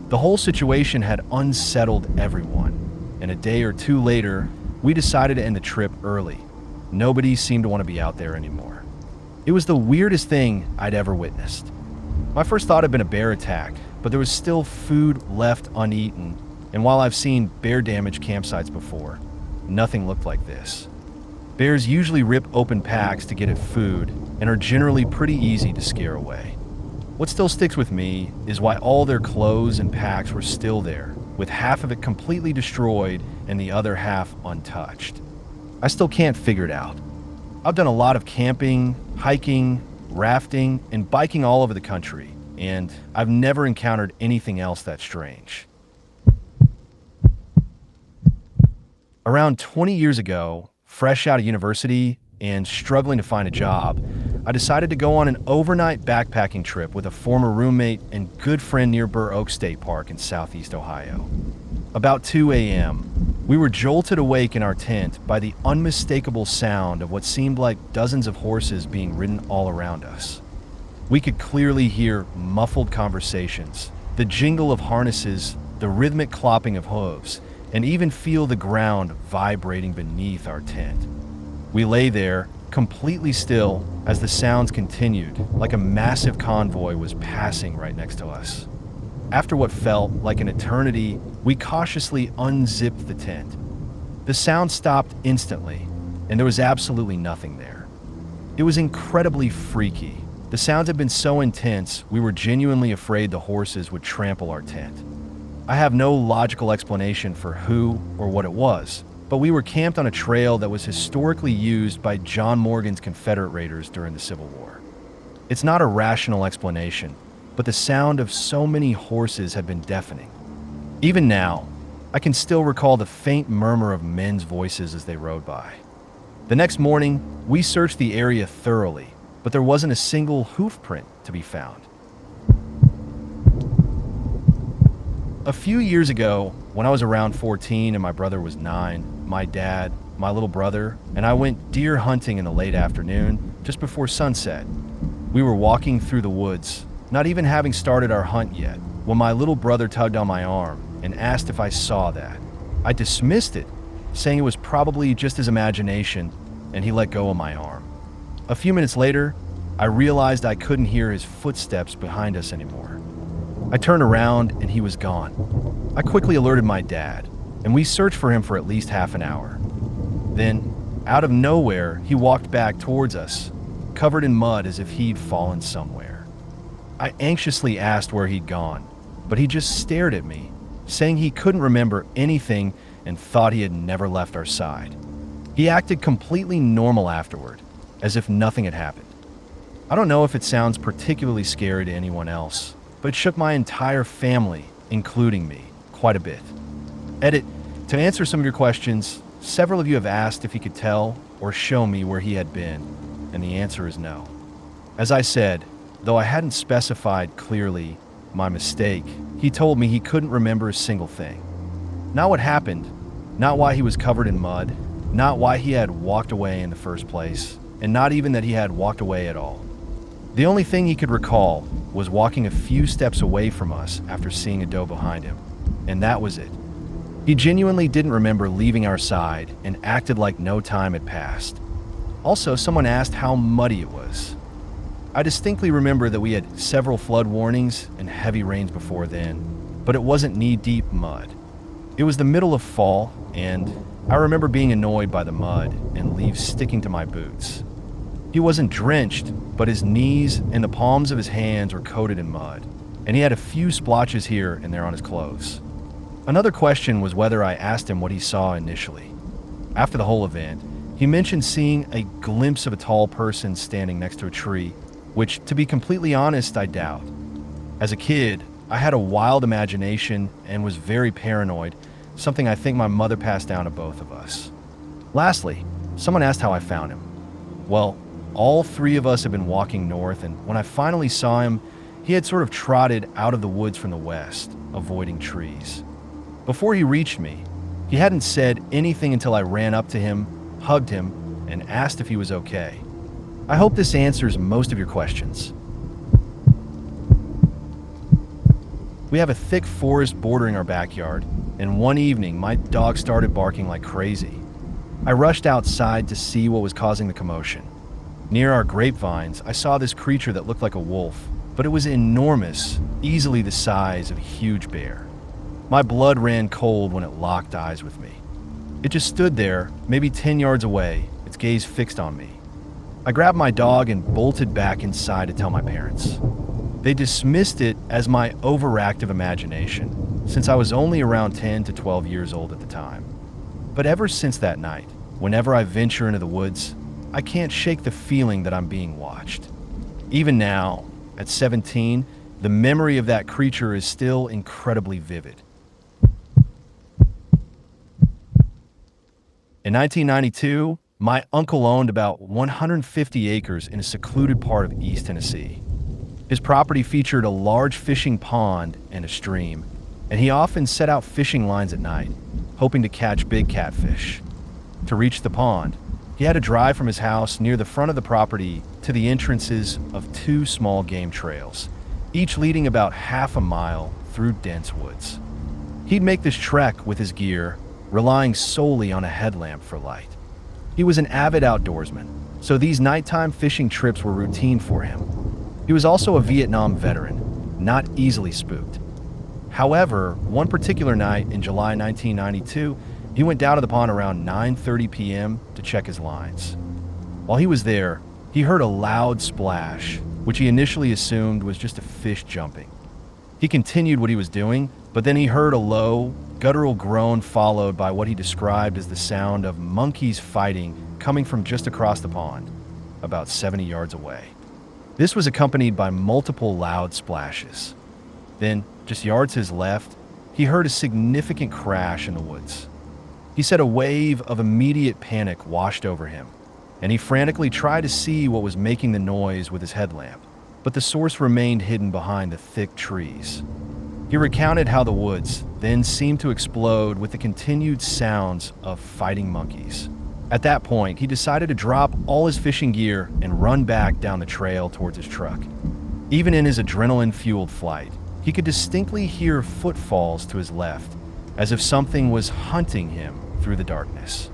The whole situation had unsettled everyone, and a day or 2 later, we decided to end the trip early. Nobody seemed to want to be out there anymore. It was the weirdest thing I'd ever witnessed. My first thought had been a bear attack, but there was still food left uneaten, and while I've seen bear-damaged campsites before, nothing looked like this. Bears usually rip open packs to get at food and are generally pretty easy to scare away. What still sticks with me is why all their clothes and packs were still there, with half of it completely destroyed and the other half untouched. I still can't figure it out. I've done a lot of camping, hiking, rafting, and biking all over the country, and I've never encountered anything else that strange. Around 20 years ago, fresh out of university and struggling to find a job, I decided to go on an overnight backpacking trip with a former roommate and good friend near Burr Oak State Park in southeast Ohio. About 2 a.m., we were jolted awake in our tent by the unmistakable sound of what seemed like dozens of horses being ridden all around us. We could clearly hear muffled conversations, the jingle of harnesses, the rhythmic clopping of hooves, and even feel the ground vibrating beneath our tent. We lay there, completely still, as the sounds continued, like a massive convoy was passing right next to us. After what felt like an eternity, we cautiously unzipped the tent. The sound stopped instantly, and there was absolutely nothing there. It was incredibly freaky. The sounds had been so intense, we were genuinely afraid the horses would trample our tent. I have no logical explanation for who or what it was, but we were camped on a trail that was historically used by John Morgan's Confederate raiders during the Civil War. It's not a rational explanation, but the sound of so many horses had been deafening. Even now, I can still recall the faint murmur of men's voices as they rode by. The next morning, we searched the area thoroughly, but there wasn't a single hoof print to be found. A few years ago, when I was around 14 and my brother was 9, my dad, my little brother, and I went deer hunting in the late afternoon, just before sunset. We were walking through the woods, not even having started our hunt yet, when my little brother tugged on my arm and asked if I saw that. I dismissed it, saying it was probably just his imagination, and he let go of my arm. A few minutes later, I realized I couldn't hear his footsteps behind us anymore. I turned around and he was gone. I quickly alerted my dad, and we searched for him for at least half an hour. Then, out of nowhere, he walked back towards us, covered in mud as if he'd fallen somewhere. I anxiously asked where he'd gone, but he just stared at me, saying he couldn't remember anything and thought he had never left our side. He acted completely normal afterward, as if nothing had happened. I don't know if it sounds particularly scary to anyone else, but it shook my entire family, including me, quite a bit. Edit, to answer some of your questions, several of you have asked if he could tell or show me where he had been, and the answer is no. As I said, though I hadn't specified clearly my mistake, he told me he couldn't remember a single thing. Not what happened, not why he was covered in mud, not why he had walked away in the first place, and not even that he had walked away at all. The only thing he could recall was walking a few steps away from us after seeing a doe behind him, and that was it. He genuinely didn't remember leaving our side and acted like no time had passed. Also, someone asked how muddy it was. I distinctly remember that we had several flood warnings and heavy rains before then, but it wasn't knee-deep mud. It was the middle of fall, and I remember being annoyed by the mud and leaves sticking to my boots. He wasn't drenched, but his knees and the palms of his hands were coated in mud, and he had a few splotches here and there on his clothes. Another question was whether I asked him what he saw initially. After the whole event, he mentioned seeing a glimpse of a tall person standing next to a tree, which, to be completely honest, I doubt. As a kid, I had a wild imagination and was very paranoid, something I think my mother passed down to both of us. Lastly, someone asked how I found him. Well, all three of us had been walking north, and when I finally saw him, he had sort of trotted out of the woods from the west, avoiding trees. Before he reached me, he hadn't said anything until I ran up to him, hugged him, and asked if he was okay. I hope this answers most of your questions. We have a thick forest bordering our backyard, and one evening my dog started barking like crazy. I rushed outside to see what was causing the commotion. Near our grapevines, I saw this creature that looked like a wolf, but it was enormous, easily the size of a huge bear. My blood ran cold when it locked eyes with me. It just stood there, maybe 10 yards away, its gaze fixed on me. I grabbed my dog and bolted back inside to tell my parents. They dismissed it as my overactive imagination, since I was only around 10 to 12 years old at the time. But ever since that night, whenever I venture into the woods, I can't shake the feeling that I'm being watched. Even now, at 17, the memory of that creature is still incredibly vivid. In 1992, my uncle owned about 150 acres in a secluded part of East Tennessee. His property featured a large fishing pond and a stream, and he often set out fishing lines at night, hoping to catch big catfish. To reach the pond, he had to drive from his house near the front of the property to the entrances of two small game trails, each leading about half a mile through dense woods. He'd make this trek with his gear, relying solely on a headlamp for light. He was an avid outdoorsman, so these nighttime fishing trips were routine for him. He was also a Vietnam veteran, not easily spooked. However, one particular night in July 1992, he went down to the pond around 9:30 p.m. to check his lines. While he was there, he heard a loud splash, which he initially assumed was just a fish jumping. He continued what he was doing, but then he heard a low, guttural groan followed by what he described as the sound of monkeys fighting coming from just across the pond, about 70 yards away. This was accompanied by multiple loud splashes. Then, just yards to his left, he heard a significant crash in the woods. He said a wave of immediate panic washed over him, and he frantically tried to see what was making the noise with his headlamp, but the source remained hidden behind the thick trees. He recounted how the woods then seemed to explode with the continued sounds of fighting monkeys. At that point, he decided to drop all his fishing gear and run back down the trail towards his truck. Even in his adrenaline-fueled flight, he could distinctly hear footfalls to his left, as if something was hunting him through the darkness.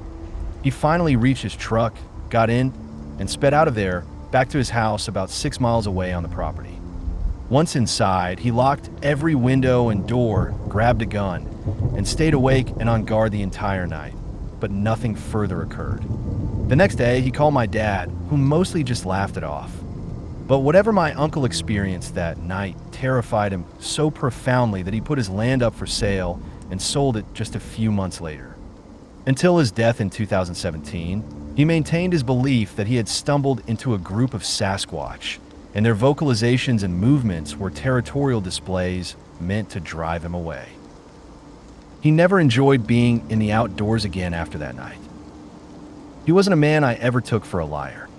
He finally reached his truck, got in, and sped out of there back to his house about 6 miles away on the property. Once inside, he locked every window and door, grabbed a gun, and stayed awake and on guard the entire night, but nothing further occurred. The next day, he called my dad, who mostly just laughed it off. But whatever my uncle experienced that night terrified him so profoundly that he put his land up for sale and sold it just a few months later. Until his death in 2017, he maintained his belief that he had stumbled into a group of Sasquatch, and their vocalizations and movements were territorial displays meant to drive him away. He never enjoyed being in the outdoors again after that night. He wasn't a man I ever took for a liar.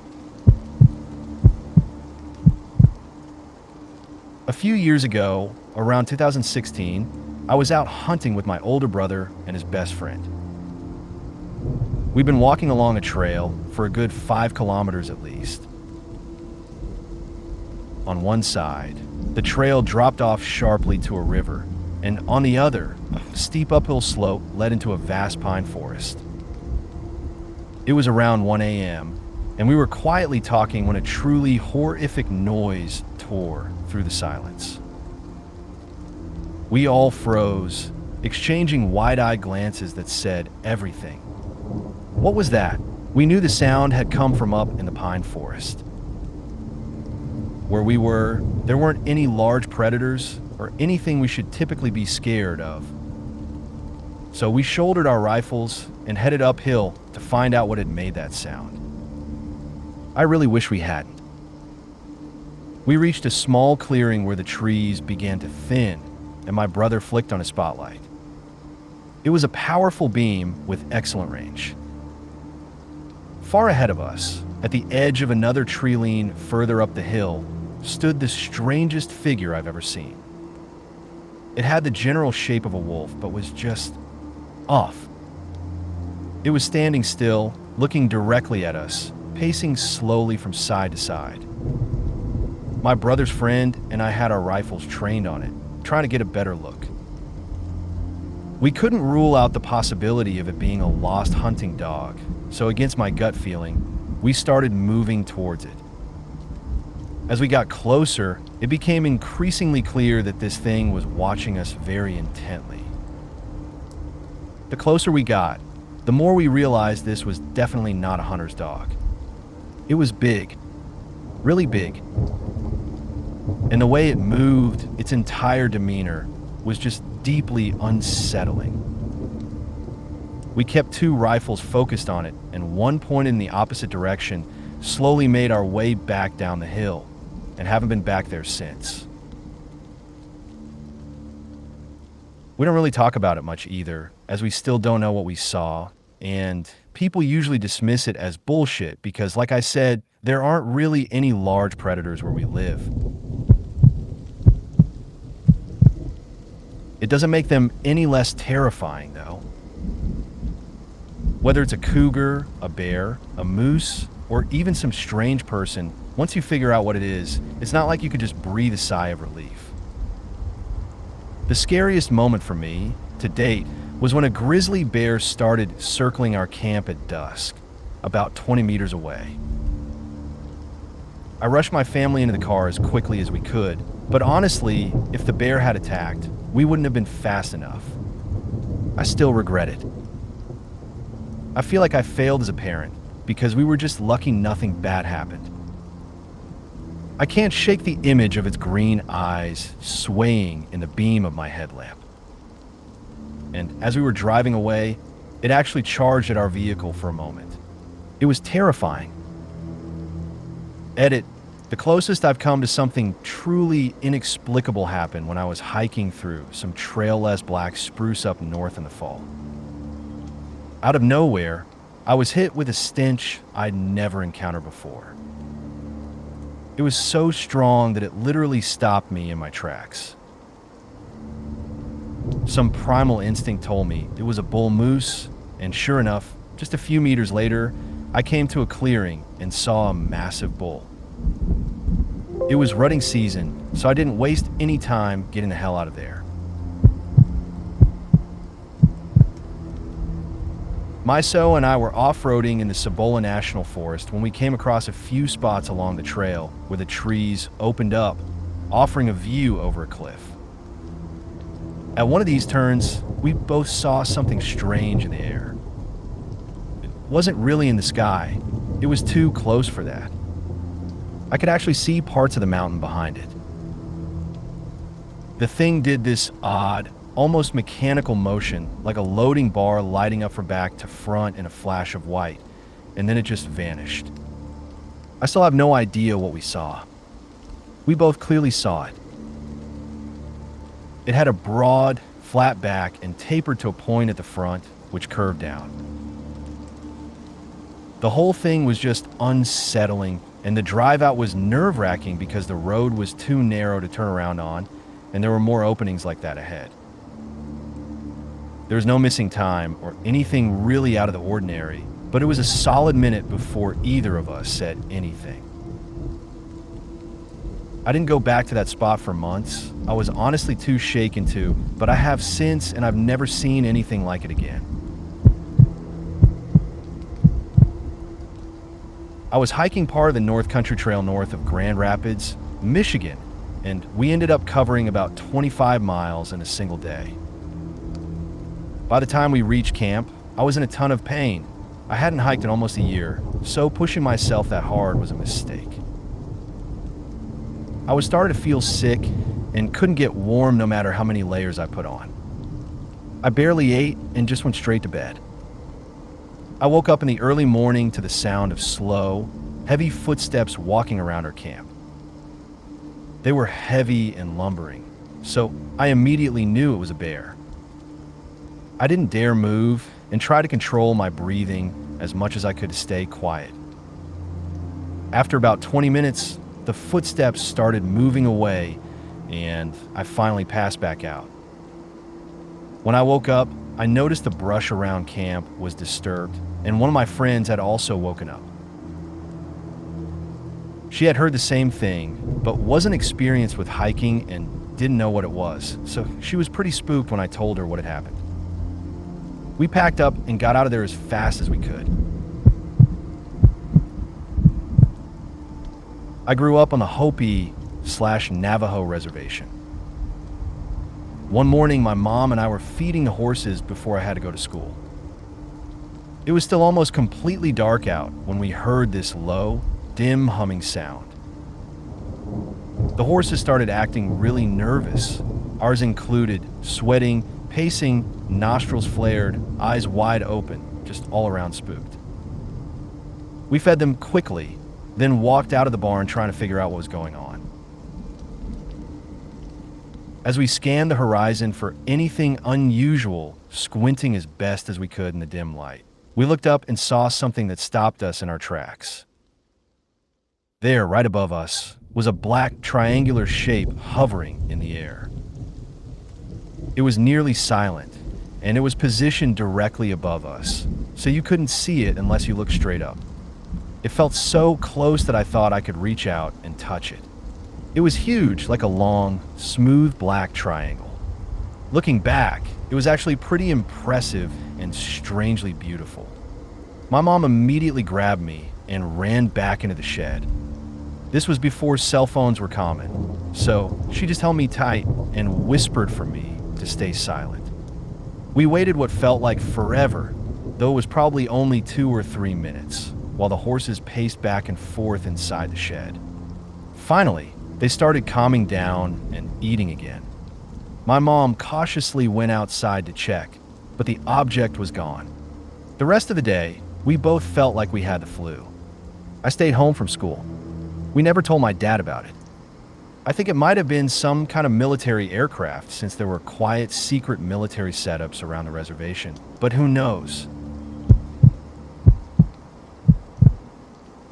A few years ago, around 2016, I was out hunting with my older brother and his best friend. We'd been walking along a trail for a good 5 kilometers at least. On one side, the trail dropped off sharply to a river, and on the other, a steep uphill slope led into a vast pine forest. It was around 1 a.m., and we were quietly talking when a truly horrific noise tore through the silence. We all froze, exchanging wide-eyed glances that said everything. What was that? We knew the sound had come from up in the pine forest. Where we were, there weren't any large predators or anything we should typically be scared of. So we shouldered our rifles and headed uphill to find out what had made that sound. I really wish we hadn't. We reached a small clearing where the trees began to thin, and my brother flicked on a spotlight. It was a powerful beam with excellent range. Far ahead of us, at the edge of another tree line further up the hill, stood the strangest figure I've ever seen. It had the general shape of a wolf, but was just off. It was standing still, looking directly at us, pacing slowly from side to side. My brother's friend and I had our rifles trained on it, trying to get a better look. We couldn't rule out the possibility of it being a lost hunting dog, so against my gut feeling, we started moving towards it. As we got closer, it became increasingly clear that this thing was watching us very intently. The closer we got, the more we realized this was definitely not a hunter's dog. It was big, really big. And the way it moved, its entire demeanor, was just deeply unsettling. We kept 2 rifles focused on it, and one pointed in the opposite direction, slowly made our way back down the hill, and haven't been back there since. We don't really talk about it much either, as we still don't know what we saw, and people usually dismiss it as bullshit because, like I said, there aren't really any large predators where we live. It doesn't make them any less terrifying, though. Whether it's a cougar, a bear, a moose, or even some strange person, once you figure out what it is, it's not like you could just breathe a sigh of relief. The scariest moment for me, to date, was when a grizzly bear started circling our camp at dusk, about 20 meters away. I rushed my family into the car as quickly as we could, but honestly, if the bear had attacked, we wouldn't have been fast enough. I still regret it. I feel like I failed as a parent because we were just lucky nothing bad happened. I can't shake the image of its green eyes swaying in the beam of my headlamp. And as we were driving away, it actually charged at our vehicle for a moment. It was terrifying. Edit: the closest I've come to something truly inexplicable happened when I was hiking through some trail-less black spruce up north in the fall. Out of nowhere, I was hit with a stench I'd never encountered before. It was so strong that it literally stopped me in my tracks. Some primal instinct told me it was a bull moose, and sure enough, just a few meters later, I came to a clearing and saw a massive bull. It was rutting season, so I didn't waste any time getting the hell out of there. Myso and I were off-roading in the Cibola National Forest when we came across a few spots along the trail where the trees opened up, offering a view over a cliff. At one of these turns, we both saw something strange in the air. It wasn't really in the sky. It was too close for that. I could actually see parts of the mountain behind it. The thing did this odd, almost mechanical motion, like a loading bar lighting up from back to front in a flash of white, and then it just vanished. I still have no idea what we saw. We both clearly saw it. It had a broad, flat back and tapered to a point at the front, which curved down. The whole thing was just unsettling, and the drive out was nerve-wracking because the road was too narrow to turn around on, and there were more openings like that ahead. There was no missing time or anything really out of the ordinary, but it was a solid minute before either of us said anything. I didn't go back to that spot for months. I was honestly too shaken to, but I have since, and I've never seen anything like it again. I was hiking part of the North Country Trail north of Grand Rapids, Michigan, and we ended up covering about 25 miles in a single day. By the time we reached camp, I was in a ton of pain. I hadn't hiked in almost a year, so pushing myself that hard was a mistake. I was starting to feel sick and couldn't get warm no matter how many layers I put on. I barely ate and just went straight to bed. I woke up in the early morning to the sound of slow, heavy footsteps walking around our camp. They were heavy and lumbering, so I immediately knew it was a bear. I didn't dare move and try to control my breathing as much as I could to stay quiet. After about 20 minutes, the footsteps started moving away and I finally passed back out. When I woke up, I noticed the brush around camp was disturbed and one of my friends had also woken up. She had heard the same thing, but wasn't experienced with hiking and didn't know what it was, so she was pretty spooked when I told her what had happened. We packed up and got out of there as fast as we could. I grew up on the Hopi/Navajo reservation. One morning, my mom and I were feeding the horses before I had to go to school. It was still almost completely dark out when we heard this low, dim humming sound. The horses started acting really nervous, ours included, sweating, pacing, nostrils flared, eyes wide open, just all around spooked. We fed them quickly, then walked out of the barn trying to figure out what was going on. As we scanned the horizon for anything unusual, squinting as best as we could in the dim light, We looked up and saw something that stopped us in our tracks. There, right above us, was a black triangular shape hovering in the air. It was nearly silent, and it was positioned directly above us, so you couldn't see it unless you looked straight up. It felt so close that I thought I could reach out and touch it. It was huge, like a long, smooth black triangle. Looking back, it was actually pretty impressive and strangely beautiful. My mom immediately grabbed me and ran back into the shed. This was before cell phones were common, so she just held me tight and whispered for me to stay silent. We waited what felt like forever, though it was probably only 2 or 3 minutes, while the horses paced back and forth inside the shed. Finally, they started calming down and eating again. My mom cautiously went outside to check, but the object was gone. The rest of the day, we both felt like we had the flu. I stayed home from school. We never told my dad about it. I think it might have been some kind of military aircraft, since there were quiet, secret military setups around the reservation, but who knows?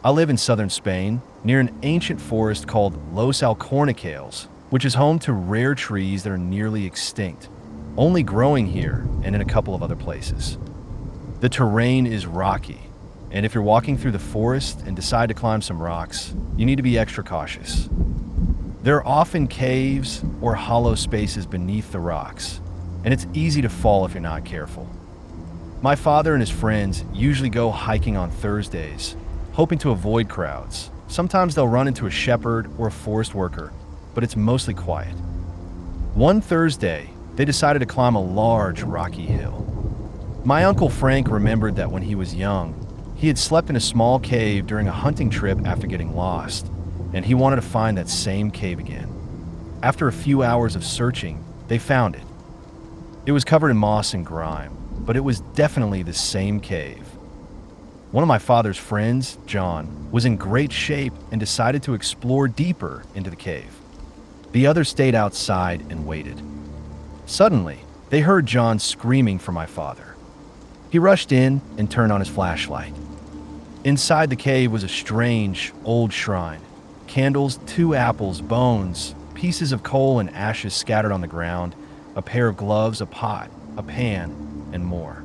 I live in southern Spain, near an ancient forest called Los Alcornicales, which is home to rare trees that are nearly extinct, only growing here and in a couple of other places. The terrain is rocky, and if you're walking through the forest and decide to climb some rocks, you need to be extra cautious. There are often caves or hollow spaces beneath the rocks, and it's easy to fall if you're not careful. My father and his friends usually go hiking on Thursdays, hoping to avoid crowds. Sometimes they'll run into a shepherd or a forest worker, but it's mostly quiet. One Thursday, they decided to climb a large rocky hill. My Uncle Frank remembered that when he was young, he had slept in a small cave during a hunting trip after getting lost, and he wanted to find that same cave again. After a few hours of searching, they found it. It was covered in moss and grime, but it was definitely the same cave. One of my father's friends, John, was in great shape and decided to explore deeper into the cave. The others stayed outside and waited. Suddenly, they heard John screaming for my father. He rushed in and turned on his flashlight. Inside the cave was a strange, old shrine. Candles, 2 apples, bones, pieces of coal and ashes scattered on the ground, a pair of gloves, a pot, a pan, and more.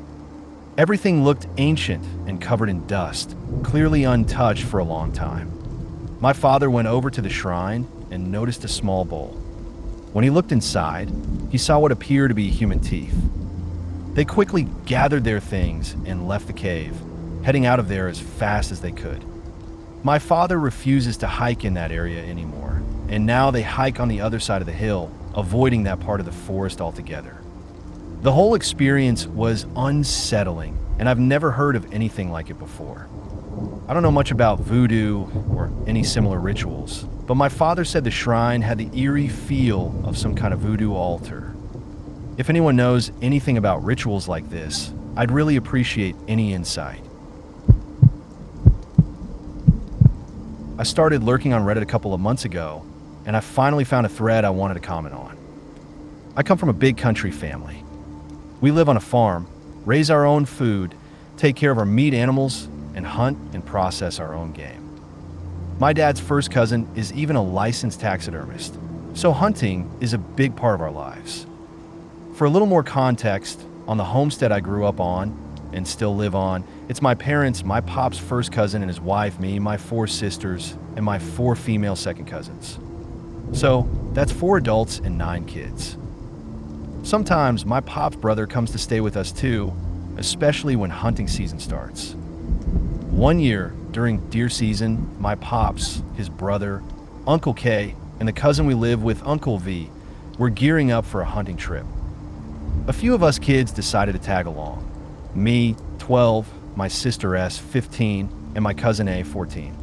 Everything looked ancient and covered in dust, clearly untouched for a long time. My father went over to the shrine and noticed a small bowl. When he looked inside, he saw what appeared to be human teeth. They quickly gathered their things and left the cave, heading out of there as fast as they could. My father refuses to hike in that area anymore, and now they hike on the other side of the hill, avoiding that part of the forest altogether. The whole experience was unsettling, and I've never heard of anything like it before. I don't know much about voodoo or any similar rituals, but my father said the shrine had the eerie feel of some kind of voodoo altar. If anyone knows anything about rituals like this, I'd really appreciate any insight. I started lurking on Reddit a couple of months ago, and I finally found a thread I wanted to comment on. I come from a big country family. We live on a farm, raise our own food, take care of our meat animals, and hunt and process our own game. My dad's first cousin is even a licensed taxidermist, so hunting is a big part of our lives. For a little more context, on the homestead I grew up on and still live on, it's my parents, my pop's first cousin and his wife, me, my 4 sisters, and my 4 female second cousins. So that's 4 adults and 9 kids. Sometimes my pop's brother comes to stay with us too, especially when hunting season starts. One year, during deer season, my pops, his brother, Uncle K, and the cousin we live with, Uncle V, were gearing up for a hunting trip. A few of us kids decided to tag along. Me, 12, my sister S, 15, and my cousin A, 14.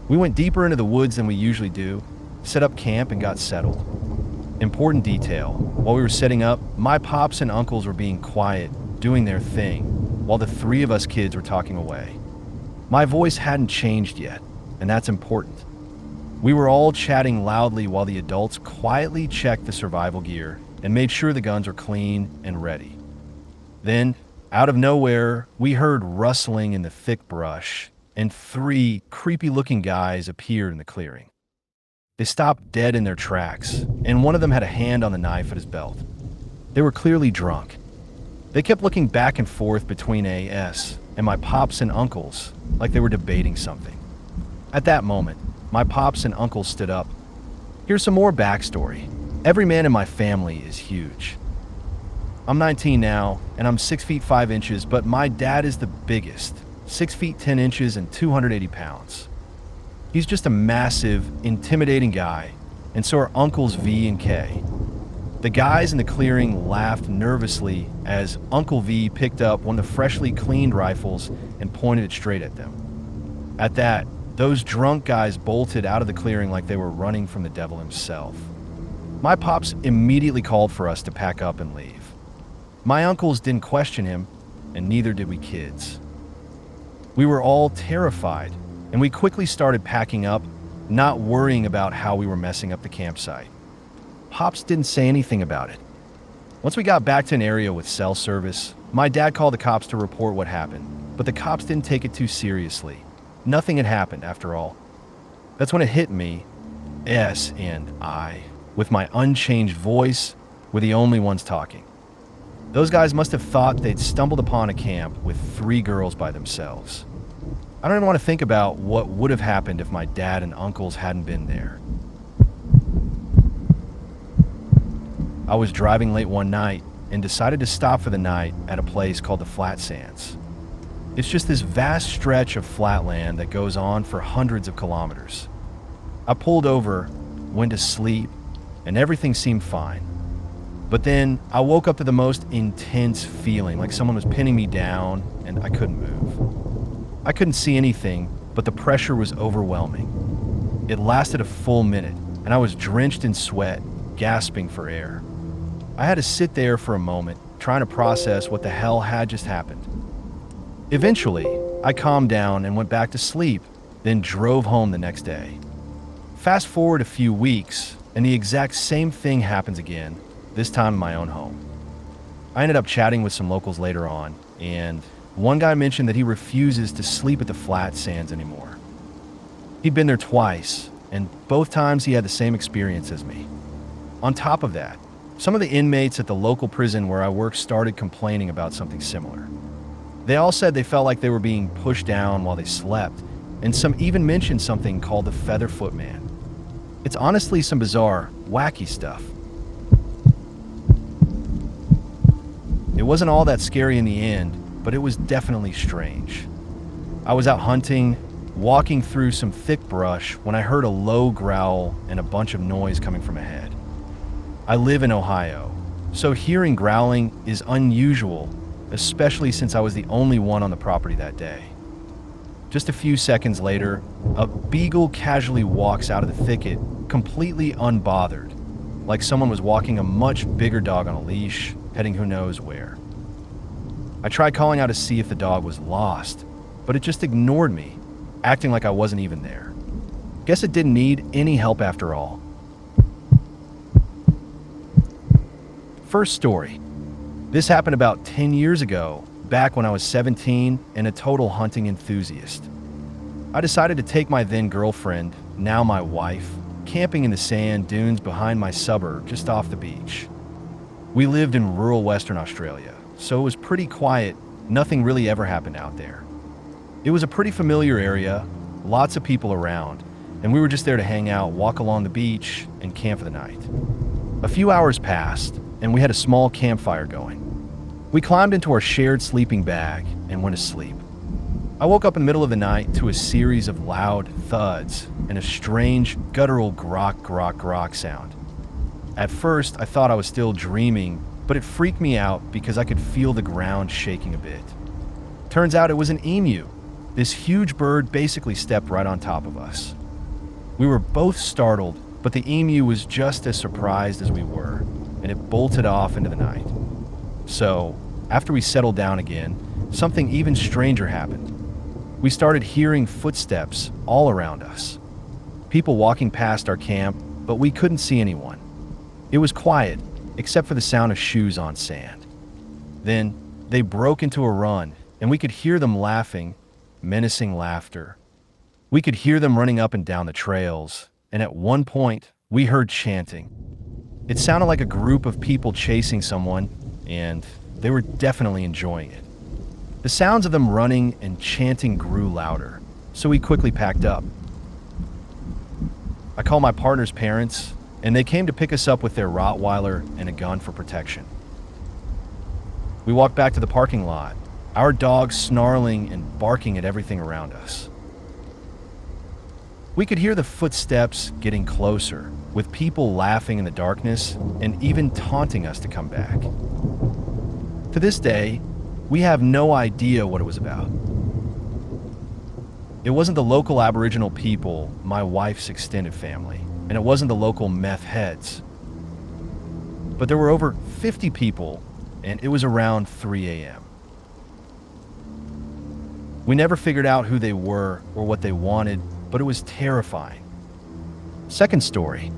We went deeper into the woods than we usually do, set up camp, and got settled. Important detail, while we were setting up, my pops and uncles were being quiet, doing their thing, while the 3 of us kids were talking away. My voice hadn't changed yet, and that's important. We were all chatting loudly while the adults quietly checked the survival gear and made sure the guns were clean and ready. Then, Out of nowhere, we heard rustling in the thick brush, and three creepy-looking guys appeared in the clearing. They stopped dead in their tracks, and one of them had a hand on the knife at his belt. They were clearly drunk. They kept looking back and forth between AS and my pops and uncles, like they were debating something. At that moment, my pops and uncles stood up. Here's some more backstory. Every man in my family is huge. I'm 19 now, and I'm 6 feet 5 inches, but my dad is the biggest, 6 feet 10 inches and 280 pounds. He's just a massive, intimidating guy, and so are uncles V and K. The guys in the clearing laughed nervously as Uncle V picked up one of the freshly cleaned rifles and pointed it straight at them. At that, those drunk guys bolted out of the clearing like they were running from the devil himself. My pops immediately called for us to pack up and leave. My uncles didn't question him, and neither did we kids. We were all terrified, and we quickly started packing up, not worrying about how we were messing up the campsite. Pops didn't say anything about it. Once we got back to an area with cell service, my dad called the cops to report what happened, but the cops didn't take it too seriously. Nothing had happened, after all. That's when it hit me. S and I, with my unchanged voice, were the only ones talking. Those guys must have thought they'd stumbled upon a camp with 3 girls by themselves. I don't even want to think about what would have happened if my dad and uncles hadn't been there. I was driving late one night and decided to stop for the night at a place called the Flat Sands. It's just this vast stretch of flat land that goes on for hundreds of kilometers. I pulled over, went to sleep, and everything seemed fine. But then I woke up to the most intense feeling, like someone was pinning me down and I couldn't move. I couldn't see anything, but the pressure was overwhelming. It lasted a full minute, and I was drenched in sweat, gasping for air. I had to sit there for a moment, trying to process what the hell had just happened. Eventually, I calmed down and went back to sleep, then drove home the next day. Fast forward a few weeks, and the exact same thing happens again, this time in my own home. I ended up chatting with some locals later on, and one guy mentioned that he refuses to sleep at the Flat Sands anymore. He'd been there twice, and both times he had the same experience as me. On top of that, some of the inmates at the local prison where I work started complaining about something similar. They all said they felt like they were being pushed down while they slept, and some even mentioned something called the Featherfoot Man. It's honestly some bizarre, wacky stuff. It wasn't all that scary in the end, but it was definitely strange. I was out hunting, walking through some thick brush when I heard a low growl and a bunch of noise coming from ahead. I live in Ohio, so hearing growling is unusual, especially since I was the only one on the property that day. Just a few seconds later, a beagle casually walks out of the thicket, completely unbothered, like someone was walking a much bigger dog on a leash, heading who knows where. I tried calling out to see if the dog was lost, but it just ignored me, acting like I wasn't even there. Guess it didn't need any help after all. First story. This happened about 10 years ago, back when I was 17 and a total hunting enthusiast. I decided to take my then girlfriend, now my wife, camping in the sand dunes behind my suburb just off the beach. We lived in rural Western Australia, so it was pretty quiet. Nothing really ever happened out there. It was a pretty familiar area, lots of people around, and we were just there to hang out, walk along the beach, and camp for the night. A few hours passed, and we had a small campfire going. We climbed into our shared sleeping bag and went to sleep. I woke up in the middle of the night to a series of loud thuds and a strange, guttural grok, grok, grok sound. At first, I thought I was still dreaming, but it freaked me out because I could feel the ground shaking a bit. Turns out it was an emu. This huge bird basically stepped right on top of us. We were both startled, but the emu was just as surprised as we were, and it bolted off into the night. So, after we settled down again, something even stranger happened. We started hearing footsteps all around us. People walking past our camp, but we couldn't see anyone. It was quiet, except for the sound of shoes on sand. Then, They broke into a run, and we could hear them laughing, menacing laughter. We could hear them running up and down the trails, and at one point, we heard chanting. It sounded like a group of people chasing someone, and they were definitely enjoying it. The sounds of them running and chanting grew louder, so we quickly packed up. I called my partner's parents, and they came to pick us up with their Rottweiler and a gun for protection. We walked back to the parking lot, our dogs snarling and barking at everything around us. We could hear the footsteps getting closer, with people laughing in the darkness and even taunting us to come back. To this day, we have no idea what it was about. It wasn't the local Aboriginal people, my wife's extended family, and it wasn't the local meth heads. But there were over 50 people, and it was around 3 a.m. We never figured out who they were or what they wanted, but it was terrifying. Second story.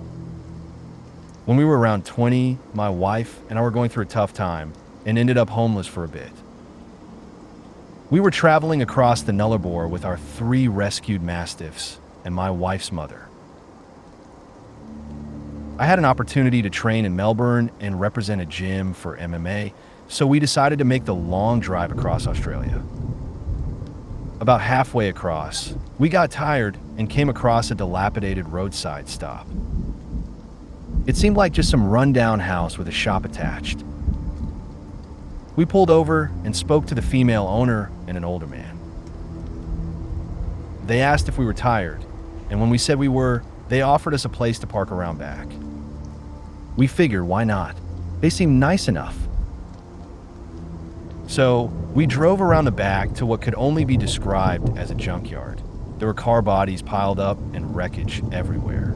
When we were around 20, my wife and I were going through a tough time and ended up homeless for a bit. We were traveling across the Nullarbor with our 3 rescued mastiffs and my wife's mother. I had an opportunity to train in Melbourne and represent a gym for MMA, so we decided to make the long drive across Australia. About halfway across, we got tired and came across a dilapidated roadside stop. It seemed like just some rundown house with a shop attached. We pulled over and spoke to the female owner and an older man. They asked if we were tired, and when we said we were, they offered us a place to park around back. We figured, why not? They seemed nice enough. So we drove around the back to what could only be described as a junkyard. There were car bodies piled up and wreckage everywhere.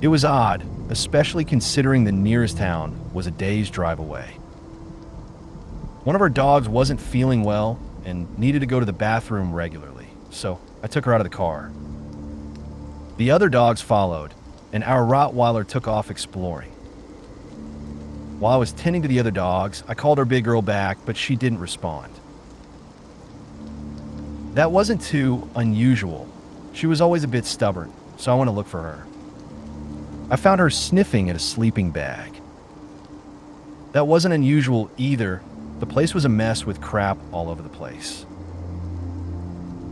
It was odd, especially considering the nearest town was a day's drive away. One of our dogs wasn't feeling well and needed to go to the bathroom regularly, so I took her out of the car. The other dogs followed, and our Rottweiler took off exploring. While I was tending to the other dogs, I called our big girl back, but she didn't respond. That wasn't too unusual. She was always a bit stubborn, so I went to look for her. I found her sniffing at a sleeping bag. That wasn't unusual either. The place was a mess with crap all over the place.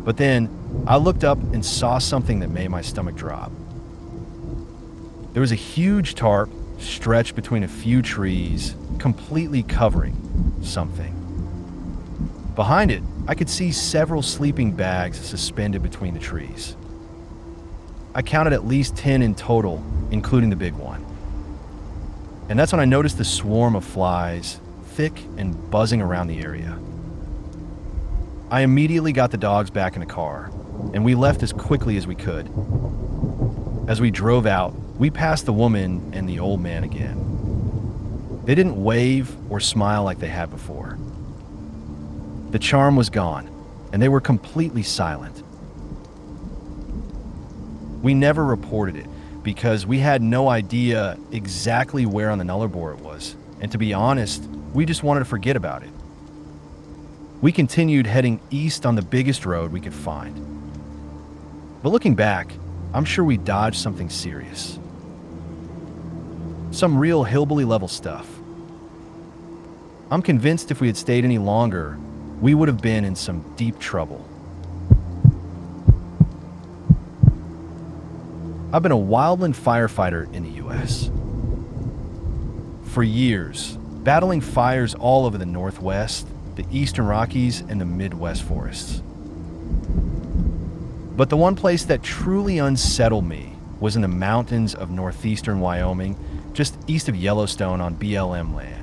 But then I looked up and saw something that made my stomach drop. There was a huge tarp stretched between a few trees, completely covering something. Behind it, I could see several sleeping bags suspended between the trees. I counted at least 10 in total, including the big one. And that's when I noticed the swarm of flies, thick and buzzing around the area. I immediately got the dogs back in the car, and we left as quickly as we could. As we drove out, we passed the woman and the old man again. They didn't wave or smile like they had before. The charm was gone, and they were completely silent. We never reported it because we had no idea exactly where on the Nullarbor it was, and to be honest, we just wanted to forget about it. We continued heading east on the biggest road we could find. But looking back, I'm sure we dodged something serious. Some real hillbilly level stuff. I'm convinced if we had stayed any longer, we would have been in some deep trouble. I've been a wildland firefighter in the U.S. for years, battling fires all over the Northwest, the Eastern Rockies, and the Midwest forests. But the one place that truly unsettled me was in the mountains of northeastern Wyoming, just east of Yellowstone on BLM land.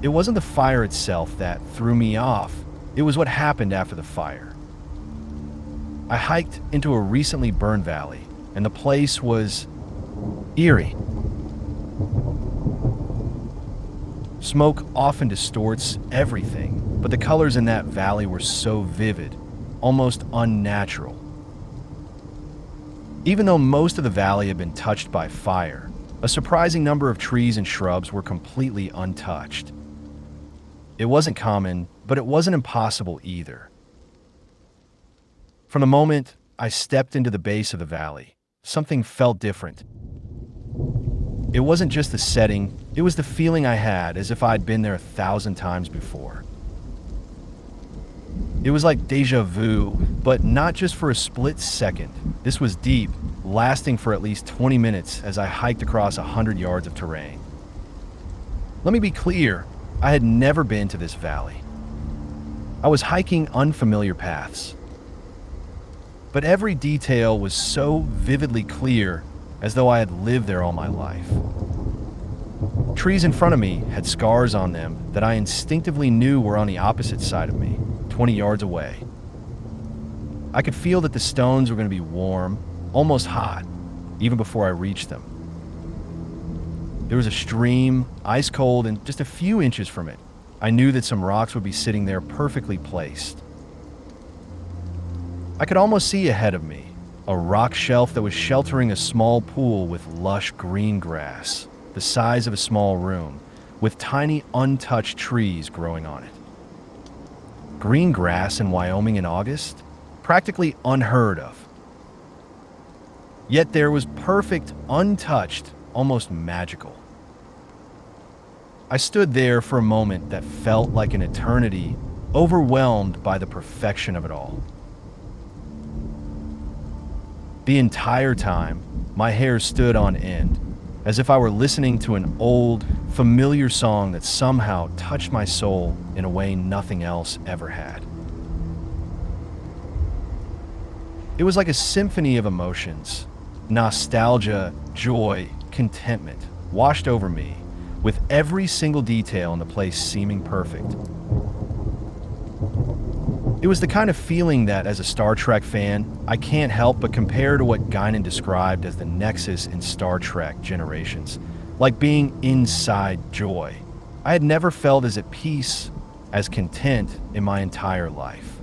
It wasn't the fire itself that threw me off, it was what happened after the fire. I hiked into a recently burned valley, and the place was eerie. Smoke often distorts everything, but the colors in that valley were so vivid, almost unnatural. Even though most of the valley had been touched by fire, A surprising number of trees and shrubs were completely untouched. It wasn't common, but it wasn't impossible either. From the moment I stepped into the base of the valley, something felt different. It wasn't just the setting, it was the feeling I had as if I'd been there 1,000 times before. It was like deja vu, but not just for a split second. This was deep, lasting for at least 20 minutes as I hiked across 100 yards of terrain. Let me be clear, I had never been to this valley. I was hiking unfamiliar paths. But every detail was so vividly clear, as though I had lived there all my life. Trees in front of me had scars on them that I instinctively knew were on the opposite side of me, 20 yards away. I could feel that the stones were going to be warm, almost hot, even before I reached them. There was a stream, ice cold, and just a few inches from it, I knew that some rocks would be sitting there perfectly placed. I could almost see ahead of me, a rock shelf that was sheltering a small pool with lush green grass, the size of a small room, with tiny untouched trees growing on it. Green grass in Wyoming in August? Practically unheard of. Yet there was perfect, untouched, almost magical. I stood there for a moment that felt like an eternity, overwhelmed by the perfection of it all. The entire time, my hair stood on end, as if I were listening to an old, familiar song that somehow touched my soul in a way nothing else ever had. It was like a symphony of emotions, nostalgia, joy, contentment, washed over me, with every single detail in the place seeming perfect. It was the kind of feeling that, as a Star Trek fan, I can't help but compare to what Guinan described as the nexus in Star Trek Generations, like being inside joy. I had never felt as at peace, as content in my entire life.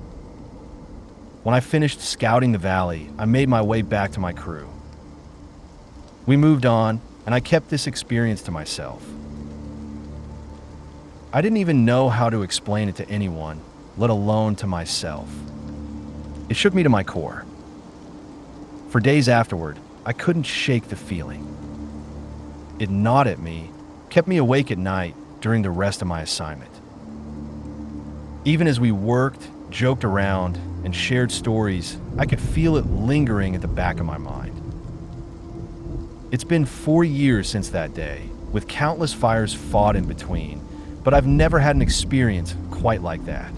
When I finished scouting the valley, I made my way back to my crew. We moved on, and I kept this experience to myself. I didn't even know how to explain it to anyone, let alone to myself. It shook me to my core. For days afterward, I couldn't shake the feeling. It gnawed at me, kept me awake at night during the rest of my assignment. Even as we worked, joked around, and shared stories, I could feel it lingering at the back of my mind. It's been 4 years since that day, with countless fires fought in between, but I've never had an experience quite like that.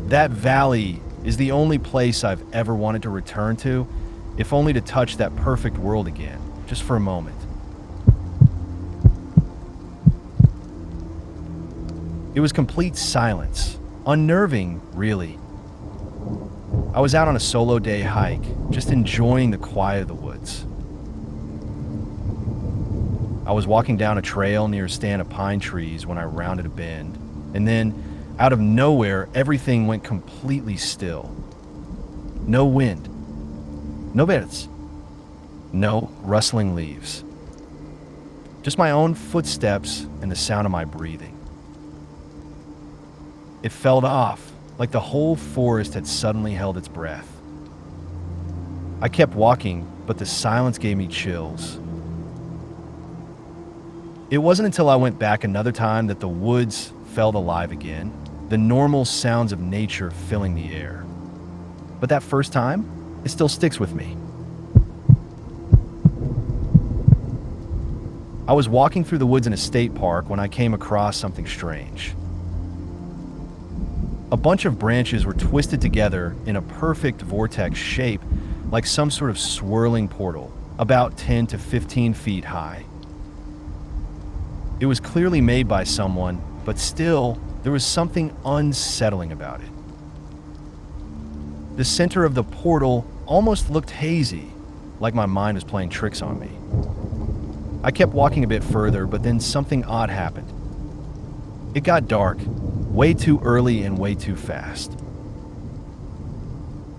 That valley is the only place I've ever wanted to return to, if only to touch that perfect world again, just for a moment. It was complete silence, unnerving, really. I was out on a solo day hike, just enjoying the quiet of the woods. I was walking down a trail near a stand of pine trees when I rounded a bend, and then, out of nowhere, everything went completely still. No wind. No birds. No rustling leaves. Just my own footsteps and the sound of my breathing. It felt off, like the whole forest had suddenly held its breath. I kept walking, but the silence gave me chills. It wasn't until I went back another time that the woods felt alive again, the normal sounds of nature filling the air. But that first time, it still sticks with me. I was walking through the woods in a state park when I came across something strange. A bunch of branches were twisted together in a perfect vortex shape, like some sort of swirling portal, about 10 to 15 feet high. It was clearly made by someone, but still, there was something unsettling about it. The center of the portal almost looked hazy, like my mind was playing tricks on me. I kept walking a bit further, but then something odd happened. It got dark, way too early and way too fast.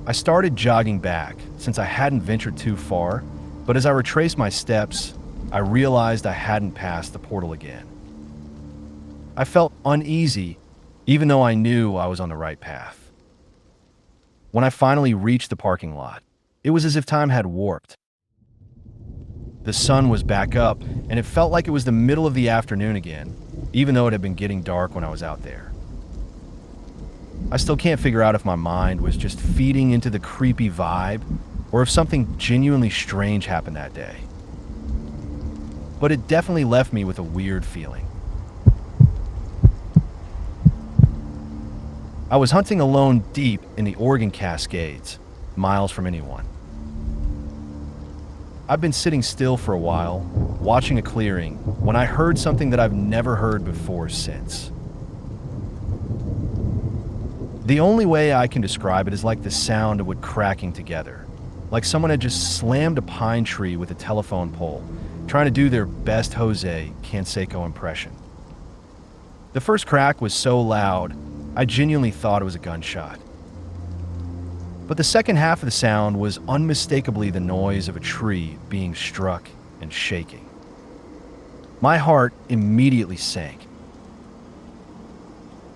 I started jogging back, since I hadn't ventured too far, But as I retraced my steps, I realized I hadn't passed the portal again. I felt uneasy, even though I knew I was on the right path. When I finally reached the parking lot, it was as if time had warped. The sun was back up, and it felt like it was the middle of the afternoon again, even though it had been getting dark when I was out there. I still can't figure out if my mind was just feeding into the creepy vibe, or if something genuinely strange happened that day. But it definitely left me with a weird feeling. I was hunting alone deep in the Oregon Cascades, miles from anyone. I've been sitting still for a while, watching a clearing, when I heard something that I've never heard before since. The only way I can describe it is like the sound of wood cracking together, like someone had just slammed a pine tree with a telephone pole, trying to do their best Jose Canseco impression. The first crack was so loud, I genuinely thought it was a gunshot. But the second half of the sound was unmistakably the noise of a tree being struck and shaking. My heart immediately sank.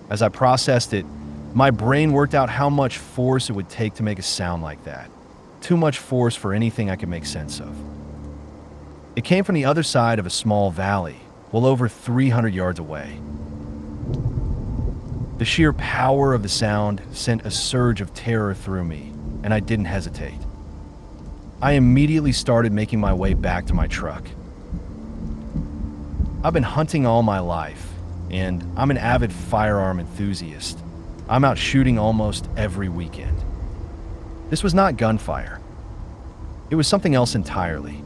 As I processed it, my brain worked out how much force it would take to make a sound like that. Too much force for anything I could make sense of. It came from the other side of a small valley, well over 300 yards away. The sheer power of the sound sent a surge of terror through me, and I didn't hesitate. I immediately started making my way back to my truck. I've been hunting all my life, and I'm an avid firearm enthusiast. I'm out shooting almost every weekend. This was not gunfire. It was something else entirely.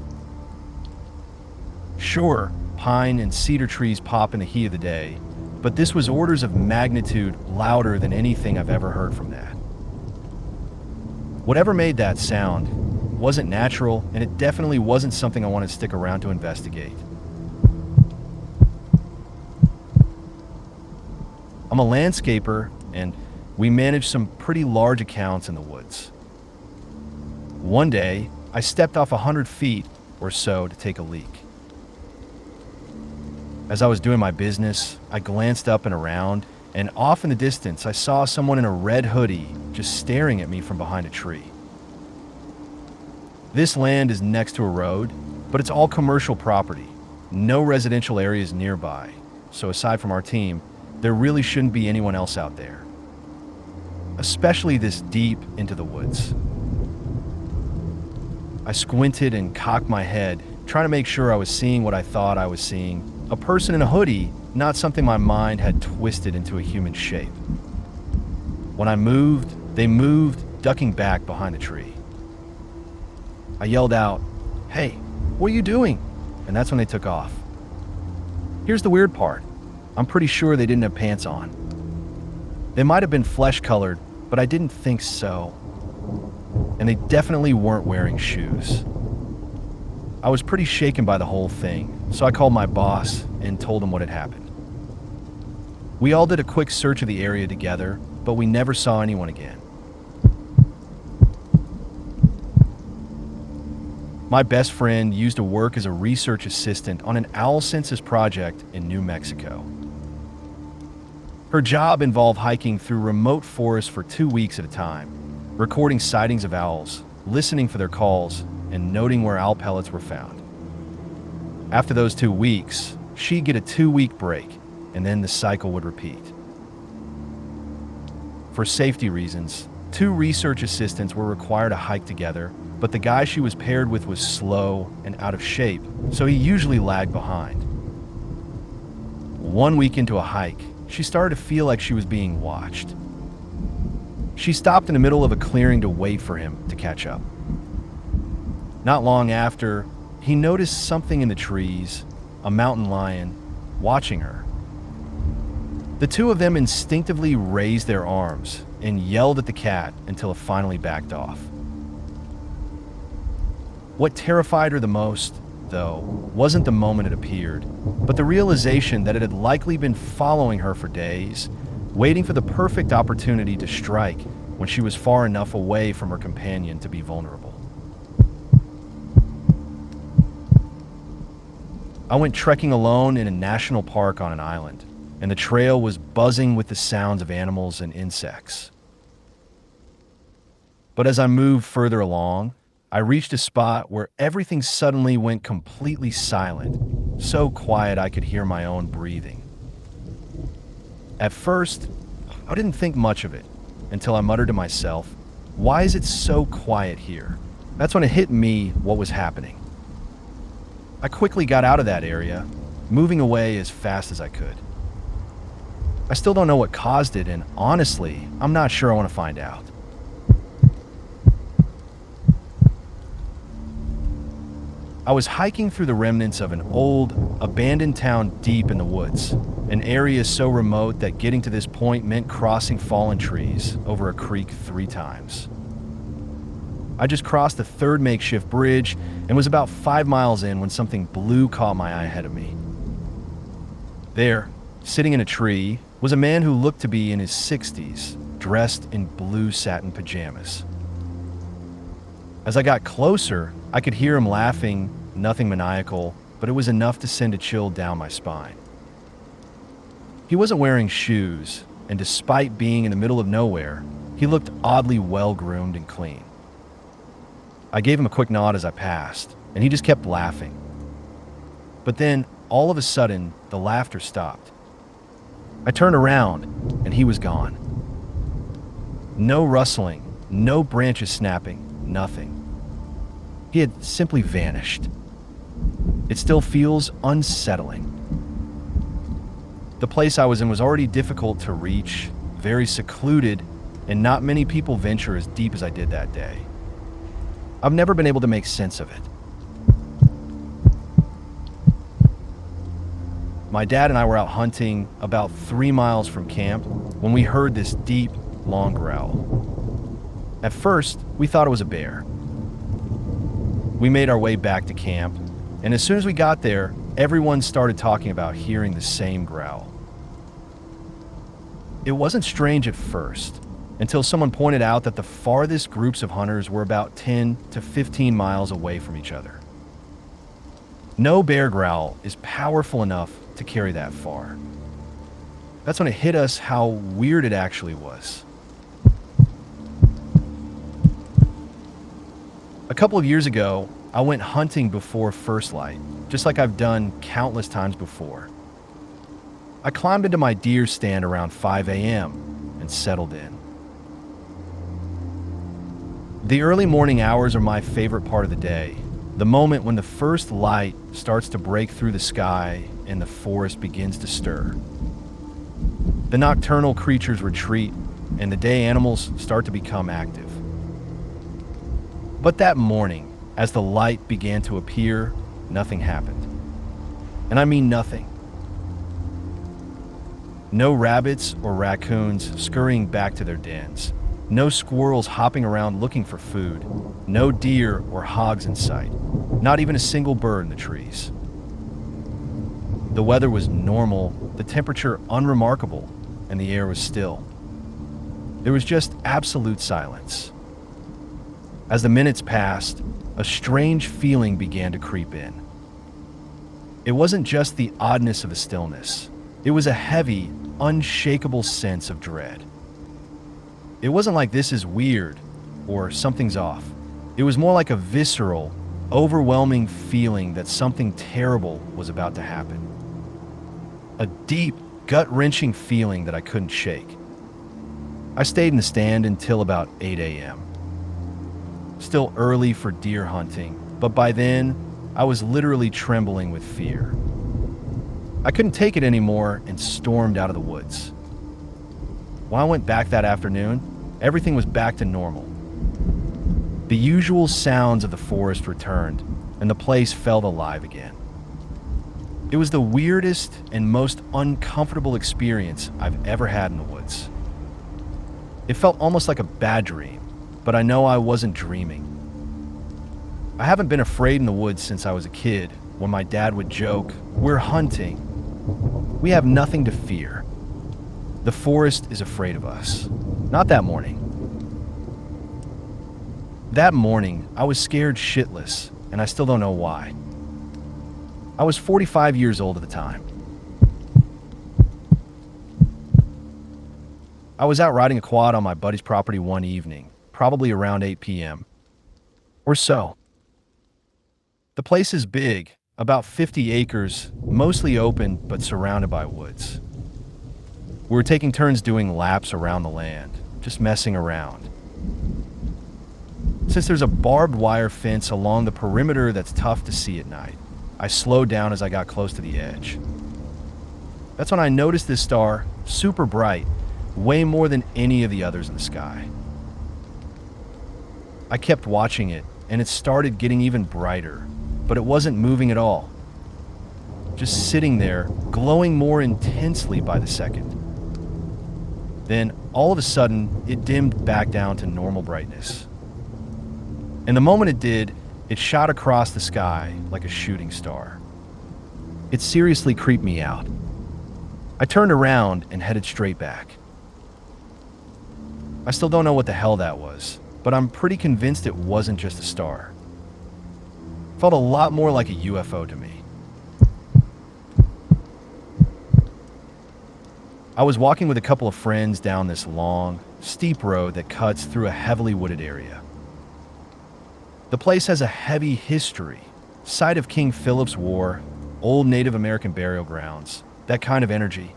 Sure, pine and cedar trees pop in the heat of the day, but this was orders of magnitude louder than anything I've ever heard from that. Whatever made that sound wasn't natural, and it definitely wasn't something I wanted to stick around to investigate. I'm a landscaper, and we manage some pretty large accounts in the woods. One day, I stepped off 100 feet or so to take a leak. As I was doing my business, I glanced up and around, and off in the distance, I saw someone in a red hoodie just staring at me from behind a tree. This land is next to a road, but it's all commercial property. No residential areas nearby, so aside from our team, there really shouldn't be anyone else out there. Especially this deep into the woods. I squinted and cocked my head, trying to make sure I was seeing what I thought I was seeing. A person in a hoodie, not something my mind had twisted into a human shape. When I moved, they moved, ducking back behind the tree. I yelled out, "Hey, what are you doing?" And that's when they took off. Here's the weird part. I'm pretty sure they didn't have pants on. They might have been flesh-colored, but I didn't think so. And they definitely weren't wearing shoes. I was pretty shaken by the whole thing, so I called my boss and told him what had happened. We all did a quick search of the area together, but we never saw anyone again. My best friend used to work as a research assistant on an owl census project in New Mexico. Her job involved hiking through remote forests for 2 weeks at a time, recording sightings of owls, listening for their calls, and noting where owl pellets were found. After those 2 weeks, she'd get a 2-week break, and then the cycle would repeat. For safety reasons, 2 research assistants were required to hike together, but the guy she was paired with was slow and out of shape, so he usually lagged behind. 1 week into a hike, she started to feel like she was being watched. She stopped in the middle of a clearing to wait for him to catch up. Not long after, he noticed something in the trees, a mountain lion, watching her. The 2 of them instinctively raised their arms and yelled at the cat until it finally backed off. What terrified her the most, though, wasn't the moment it appeared, but the realization that it had likely been following her for days, waiting for the perfect opportunity to strike when she was far enough away from her companion to be vulnerable. I went trekking alone in a national park on an island, and the trail was buzzing with the sounds of animals and insects. But as I moved further along, I reached a spot where everything suddenly went completely silent, so quiet I could hear my own breathing. At first, I didn't think much of it until I muttered to myself, "Why is it so quiet here?" That's when it hit me what was happening. I quickly got out of that area, moving away as fast as I could. I still don't know what caused it, and honestly, I'm not sure I want to find out. I was hiking through the remnants of an old, abandoned town deep in the woods, an area so remote that getting to this point meant crossing fallen trees over a creek 3 times. I just crossed the 3rd makeshift bridge and was about 5 miles in when something blue caught my eye ahead of me. There, sitting in a tree, was a man who looked to be in his 60s, dressed in blue satin pajamas. As I got closer, I could hear him laughing, nothing maniacal, but it was enough to send a chill down my spine. He wasn't wearing shoes, and despite being in the middle of nowhere, he looked oddly well-groomed and clean. I gave him a quick nod as I passed, and he just kept laughing. But then, all of a sudden, the laughter stopped. I turned around, and he was gone. No rustling, no branches snapping, nothing. He had simply vanished. It still feels unsettling. The place I was in was already difficult to reach, very secluded, and not many people venture as deep as I did that day. I've never been able to make sense of it. My dad and I were out hunting about 3 miles from camp when we heard this deep, long growl. At first, we thought it was a bear. We made our way back to camp, and as soon as we got there, everyone started talking about hearing the same growl. It wasn't strange at first, until someone pointed out that the farthest groups of hunters were about 10 to 15 miles away from each other. No bear growl is powerful enough to carry that far. That's when it hit us how weird it actually was. A couple of years ago, I went hunting before first light, just like I've done countless times before. I climbed into my deer stand around 5 a.m. and settled in. The early morning hours are my favorite part of the day, the moment when the first light starts to break through the sky and the forest begins to stir. The nocturnal creatures retreat, and the day animals start to become active. But that morning, as the light began to appear, nothing happened. And I mean nothing. No rabbits or raccoons scurrying back to their dens. No squirrels hopping around looking for food. No deer or hogs in sight. Not even a single bird in the trees. The weather was normal, the temperature unremarkable, and the air was still. There was just absolute silence. As the minutes passed, a strange feeling began to creep in. It wasn't just the oddness of the stillness. It was a heavy, unshakable sense of dread. It wasn't like this is weird or something's off. It was more like a visceral, overwhelming feeling that something terrible was about to happen. A deep, gut-wrenching feeling that I couldn't shake. I stayed in the stand until about 8 a.m. Still early for deer hunting, but by then, I was literally trembling with fear. I couldn't take it anymore and stormed out of the woods. When I went back that afternoon, everything was back to normal. The usual sounds of the forest returned, and the place felt alive again. It was the weirdest and most uncomfortable experience I've ever had in the woods. It felt almost like a bad dream, but I know I wasn't dreaming. I haven't been afraid in the woods since I was a kid, when my dad would joke, "We're hunting. We have nothing to fear. The forest is afraid of us." Not that morning. That morning, I was scared shitless, and I still don't know why. I was 45 years old at the time. I was out riding a quad on my buddy's property one evening, probably around 8 p.m. or so. The place is big, about 50 acres, mostly open but surrounded by woods. We were taking turns doing laps around the land, just messing around. Since there's a barbed wire fence along the perimeter that's tough to see at night, I slowed down as I got close to the edge. That's when I noticed this star, super bright, way more than any of the others in the sky. I kept watching it, and it started getting even brighter, but it wasn't moving at all. Just sitting there, glowing more intensely by the second. Then, all of a sudden, it dimmed back down to normal brightness. And the moment it did, it shot across the sky like a shooting star. It seriously creeped me out. I turned around and headed straight back. I still don't know what the hell that was, but I'm pretty convinced it wasn't just a star. It felt a lot more like a UFO to me. I was walking with a couple of friends down this long, steep road that cuts through a heavily wooded area. The place has a heavy history, site of King Philip's War, old Native American burial grounds, that kind of energy.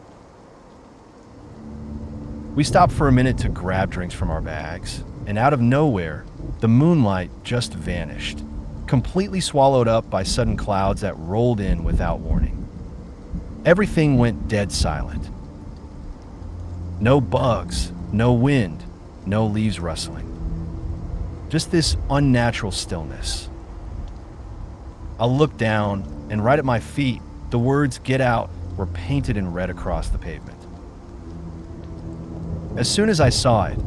We stopped for a minute to grab drinks from our bags, and out of nowhere, the moonlight just vanished, completely swallowed up by sudden clouds that rolled in without warning. Everything went dead silent. No bugs, no wind, no leaves rustling. Just this unnatural stillness. I looked down, and right at my feet, the words "Get out" were painted in red across the pavement. As soon as I saw it,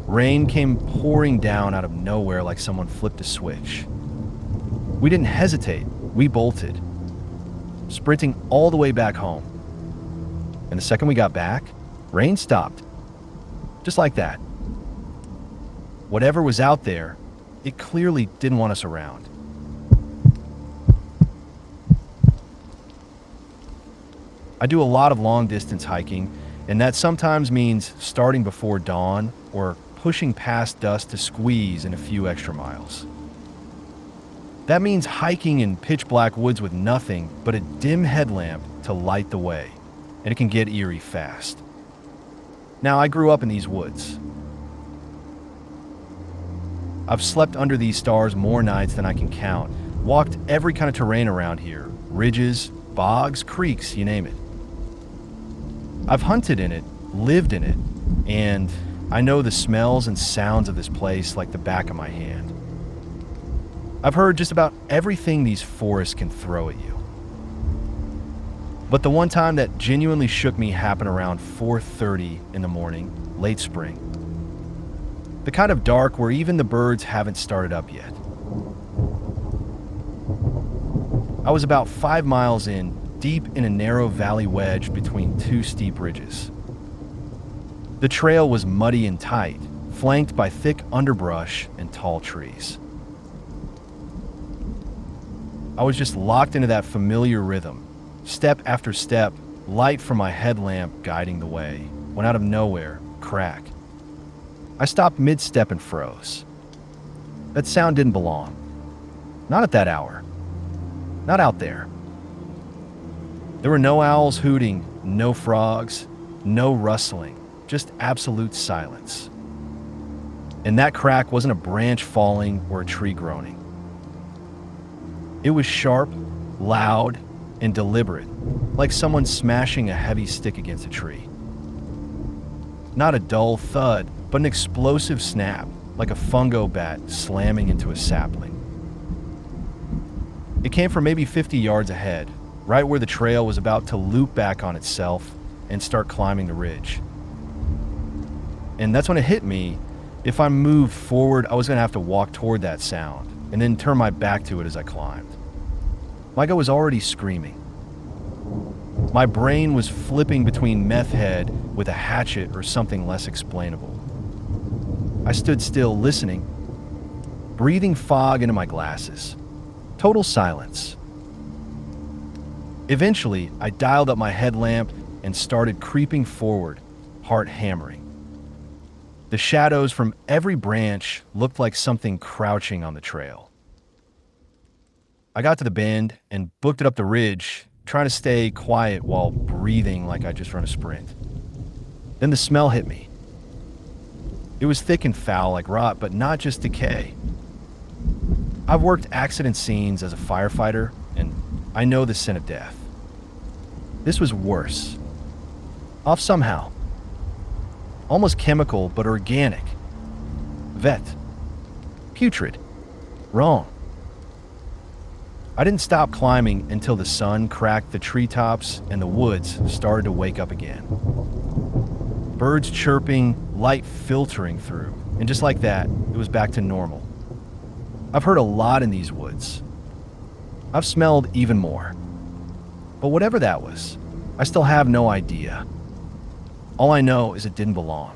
rain came pouring down out of nowhere like someone flipped a switch. We didn't hesitate, we bolted, sprinting all the way back home. And the second we got back, rain stopped. Just like that. Whatever was out there, it clearly didn't want us around. I do a lot of long-distance hiking, and that sometimes means starting before dawn or pushing past dusk to squeeze in a few extra miles. That means hiking in pitch-black woods with nothing but a dim headlamp to light the way, and it can get eerie fast. Now, I grew up in these woods. I've slept under these stars more nights than I can count, walked every kind of terrain around here, ridges, bogs, creeks, you name it. I've hunted in it, lived in it, and I know the smells and sounds of this place like the back of my hand. I've heard just about everything these forests can throw at you. But the one time that genuinely shook me happened around 4:30 in the morning, late spring. The kind of dark where even the birds haven't started up yet. I was about 5 miles in, deep in a narrow valley wedged between two steep ridges. The trail was muddy and tight, flanked by thick underbrush and tall trees. I was just locked into that familiar rhythm, step after step, light from my headlamp guiding the way, when out of nowhere, crack. I stopped mid-step and froze. That sound didn't belong. Not at that hour. Not out there. There were no owls hooting, no frogs, no rustling, just absolute silence. And that crack wasn't a branch falling or a tree groaning. It was sharp, loud, and deliberate, like someone smashing a heavy stick against a tree. Not a dull thud, but an explosive snap, like a fungo bat slamming into a sapling. It came from maybe 50 yards ahead, right where the trail was about to loop back on itself and start climbing the ridge. And that's when it hit me. If I moved forward, I was going to have to walk toward that sound and then turn my back to it as I climbed. Like I was already screaming. My brain was flipping between meth head with a hatchet or something less explainable. I stood still, listening, breathing fog into my glasses. Total silence. Eventually, I dialed up my headlamp and started creeping forward, heart hammering. The shadows from every branch looked like something crouching on the trail. I got to the bend and booked it up the ridge, trying to stay quiet while breathing like I just run a sprint. Then the smell hit me. It was thick and foul like rot, but not just decay. I've worked accident scenes as a firefighter, and I know the scent of death. This was worse. Off somehow. Almost chemical, but organic. Vet. Putrid. Wrong. I didn't stop climbing until the sun cracked the treetops and the woods started to wake up again. Birds chirping, light filtering through, and just like that, it was back to normal. I've heard a lot in these woods. I've smelled even more. But whatever that was, I still have no idea. All I know is it didn't belong.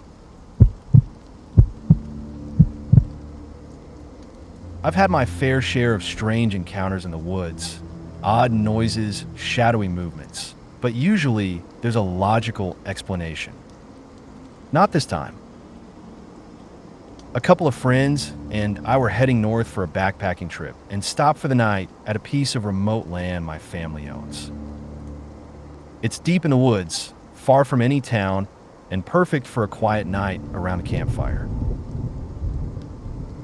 I've had my fair share of strange encounters in the woods, odd noises, shadowy movements, but usually there's a logical explanation. Not this time. A couple of friends and I were heading north for a backpacking trip and stopped for the night at a piece of remote land my family owns. It's deep in the woods, far from any town, and perfect for a quiet night around a campfire.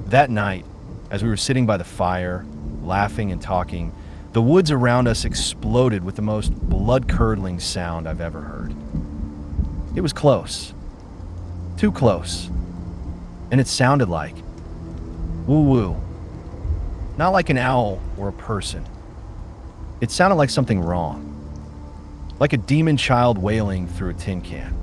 That night, as we were sitting by the fire, laughing and talking, the woods around us exploded with the most blood-curdling sound I've ever heard. It was close. Too close. And it sounded like woo-woo. Not like an owl or a person. It sounded like something wrong. Like a demon child wailing through a tin can.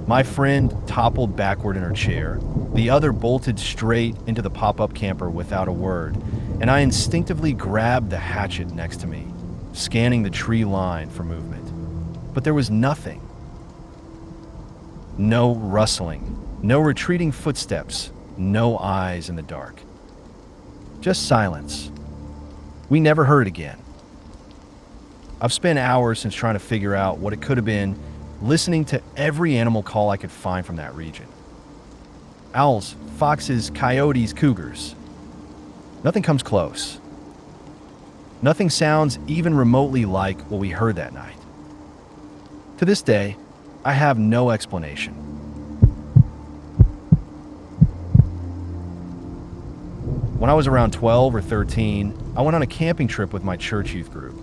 My friend toppled backward in her chair. The other bolted straight into the pop-up camper without a word, and I instinctively grabbed the hatchet next to me, scanning the tree line for movement. But there was nothing. No rustling, no retreating footsteps, no eyes in the dark. Just silence. We never heard it again. I've spent hours since trying to figure out what it could have been, listening to every animal call I could find from that region. Owls, foxes, coyotes, cougars. Nothing comes close. Nothing sounds even remotely like what we heard that night. To this day, I have no explanation. When I was around 12 or 13, I went on a camping trip with my church youth group.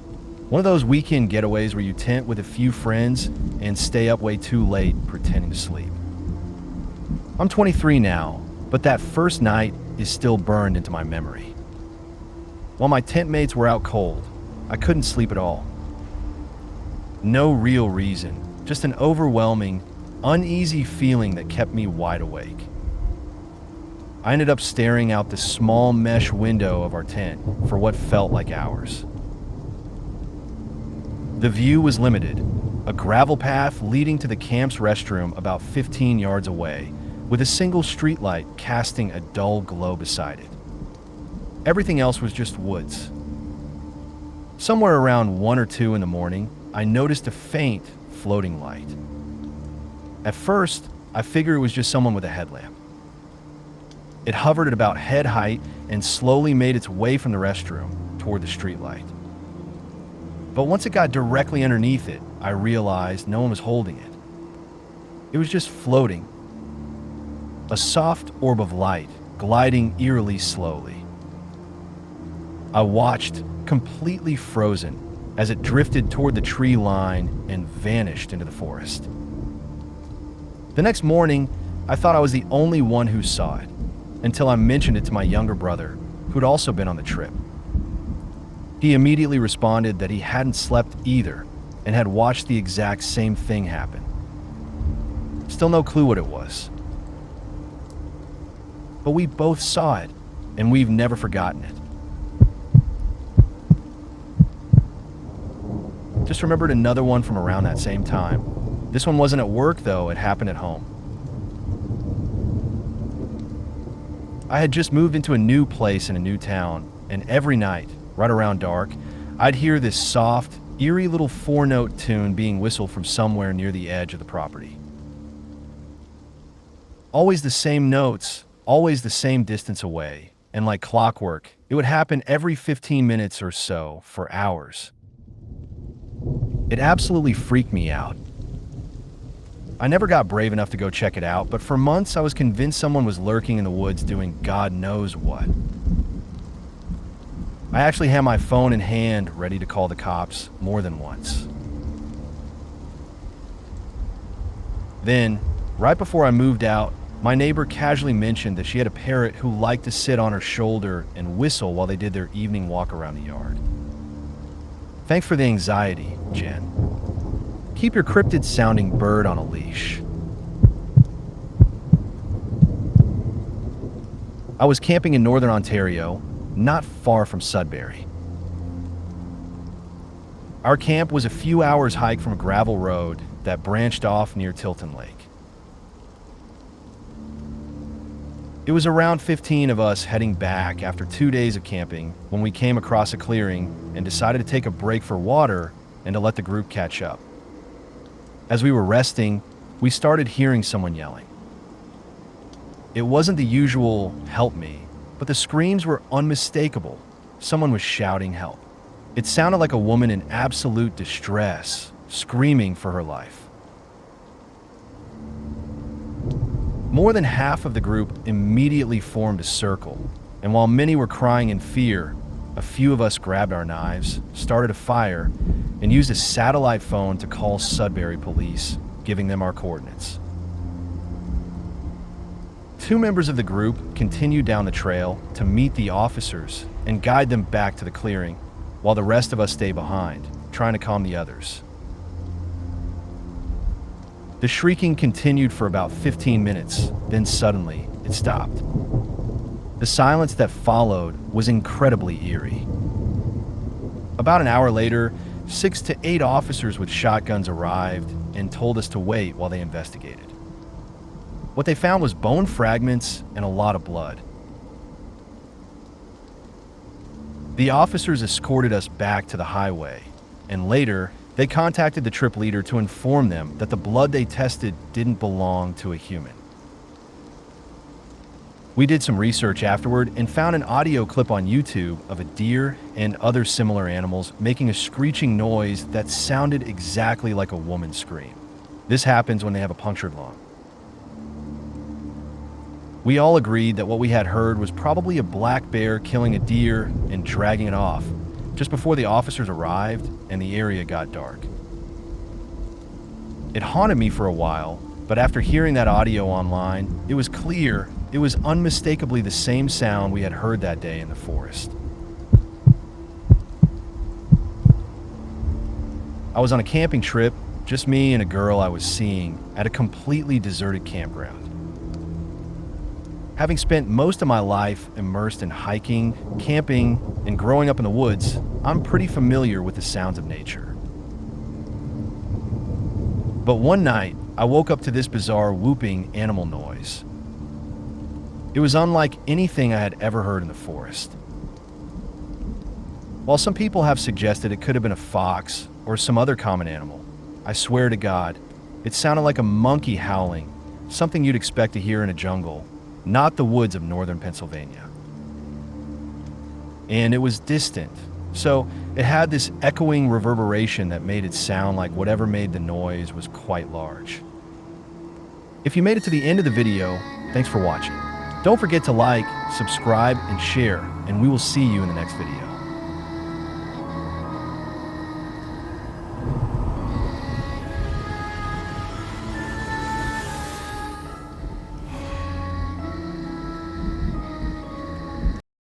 One of those weekend getaways where you tent with a few friends and stay up way too late pretending to sleep. I'm 23 now, but that first night is still burned into my memory. While my tent mates were out cold, I couldn't sleep at all. No real reason, just an overwhelming, uneasy feeling that kept me wide awake. I ended up staring out the small mesh window of our tent for what felt like hours. The view was limited, a gravel path leading to the camp's restroom about 15 yards away, with a single streetlight casting a dull glow beside it. Everything else was just woods. Somewhere around 1 or 2 in the morning, I noticed a faint, floating light. At first, I figured it was just someone with a headlamp. It hovered at about head height and slowly made its way from the restroom toward the streetlight. But once it got directly underneath it, I realized no one was holding it. It was just floating. A soft orb of light, gliding eerily slowly. I watched, completely frozen, as it drifted toward the tree line and vanished into the forest. The next morning, I thought I was the only one who saw it, until I mentioned it to my younger brother, who'd also been on the trip. He immediately responded that he hadn't slept either and had watched the exact same thing happen. Still no clue what it was. But we both saw it, and we've never forgotten it. Just remembered another one from around that same time. This one wasn't at work, though. It happened at home. I had just moved into a new place in a new town, and every night, right around dark, I'd hear this soft, eerie little four-note tune being whistled from somewhere near the edge of the property. Always the same notes, always the same distance away, and like clockwork, it would happen every 15 minutes or so for hours. It absolutely freaked me out. I never got brave enough to go check it out, but for months I was convinced someone was lurking in the woods doing God knows what. I actually had my phone in hand ready to call the cops more than once. Then, right before I moved out, my neighbor casually mentioned that she had a parrot who liked to sit on her shoulder and whistle while they did their evening walk around the yard. Thanks for the anxiety, Jen. Keep your cryptid-sounding bird on a leash. I was camping in northern Ontario, not far from Sudbury. Our camp was a few hours' hike from a gravel road that branched off near Tilton Lake. It was around 15 of us heading back after 2 days of camping when we came across a clearing and decided to take a break for water and to let the group catch up. As we were resting, we started hearing someone yelling. It wasn't the usual "help me," but the screams were unmistakable. Someone was shouting help. It sounded like a woman in absolute distress, screaming for her life. More than half of the group immediately formed a circle, and while many were crying in fear, a few of us grabbed our knives, started a fire, and used a satellite phone to call Sudbury police, giving them our coordinates. 2 members of the group continued down the trail to meet the officers and guide them back to the clearing, while the rest of us stayed behind, trying to calm the others. The shrieking continued for about 15 minutes, then suddenly it stopped. The silence that followed was incredibly eerie. About an hour later, 6 to 8 officers with shotguns arrived and told us to wait while they investigated. What they found was bone fragments and a lot of blood. The officers escorted us back to the highway, and later, they contacted the trip leader to inform them that the blood they tested didn't belong to a human. We did some research afterward and found an audio clip on YouTube of a deer and other similar animals making a screeching noise that sounded exactly like a woman's scream. This happens when they have a punctured lung. We all agreed that what we had heard was probably a black bear killing a deer and dragging it off, just before the officers arrived and the area got dark. It haunted me for a while, but after hearing that audio online, it was clear it was unmistakably the same sound we had heard that day in the forest. I was on a camping trip, just me and a girl I was seeing, at a completely deserted campground. Having spent most of my life immersed in hiking, camping, and growing up in the woods, I'm pretty familiar with the sounds of nature. But one night, I woke up to this bizarre whooping animal noise. It was unlike anything I had ever heard in the forest. While some people have suggested it could have been a fox or some other common animal, I swear to God, it sounded like a monkey howling, something you'd expect to hear in a jungle, not the woods of northern Pennsylvania. And it was distant, so it had this echoing reverberation that made it sound like whatever made the noise was quite large. If you made it to the end of the video, thanks for watching. Don't forget to like, subscribe, and share, and we will see you in the next video.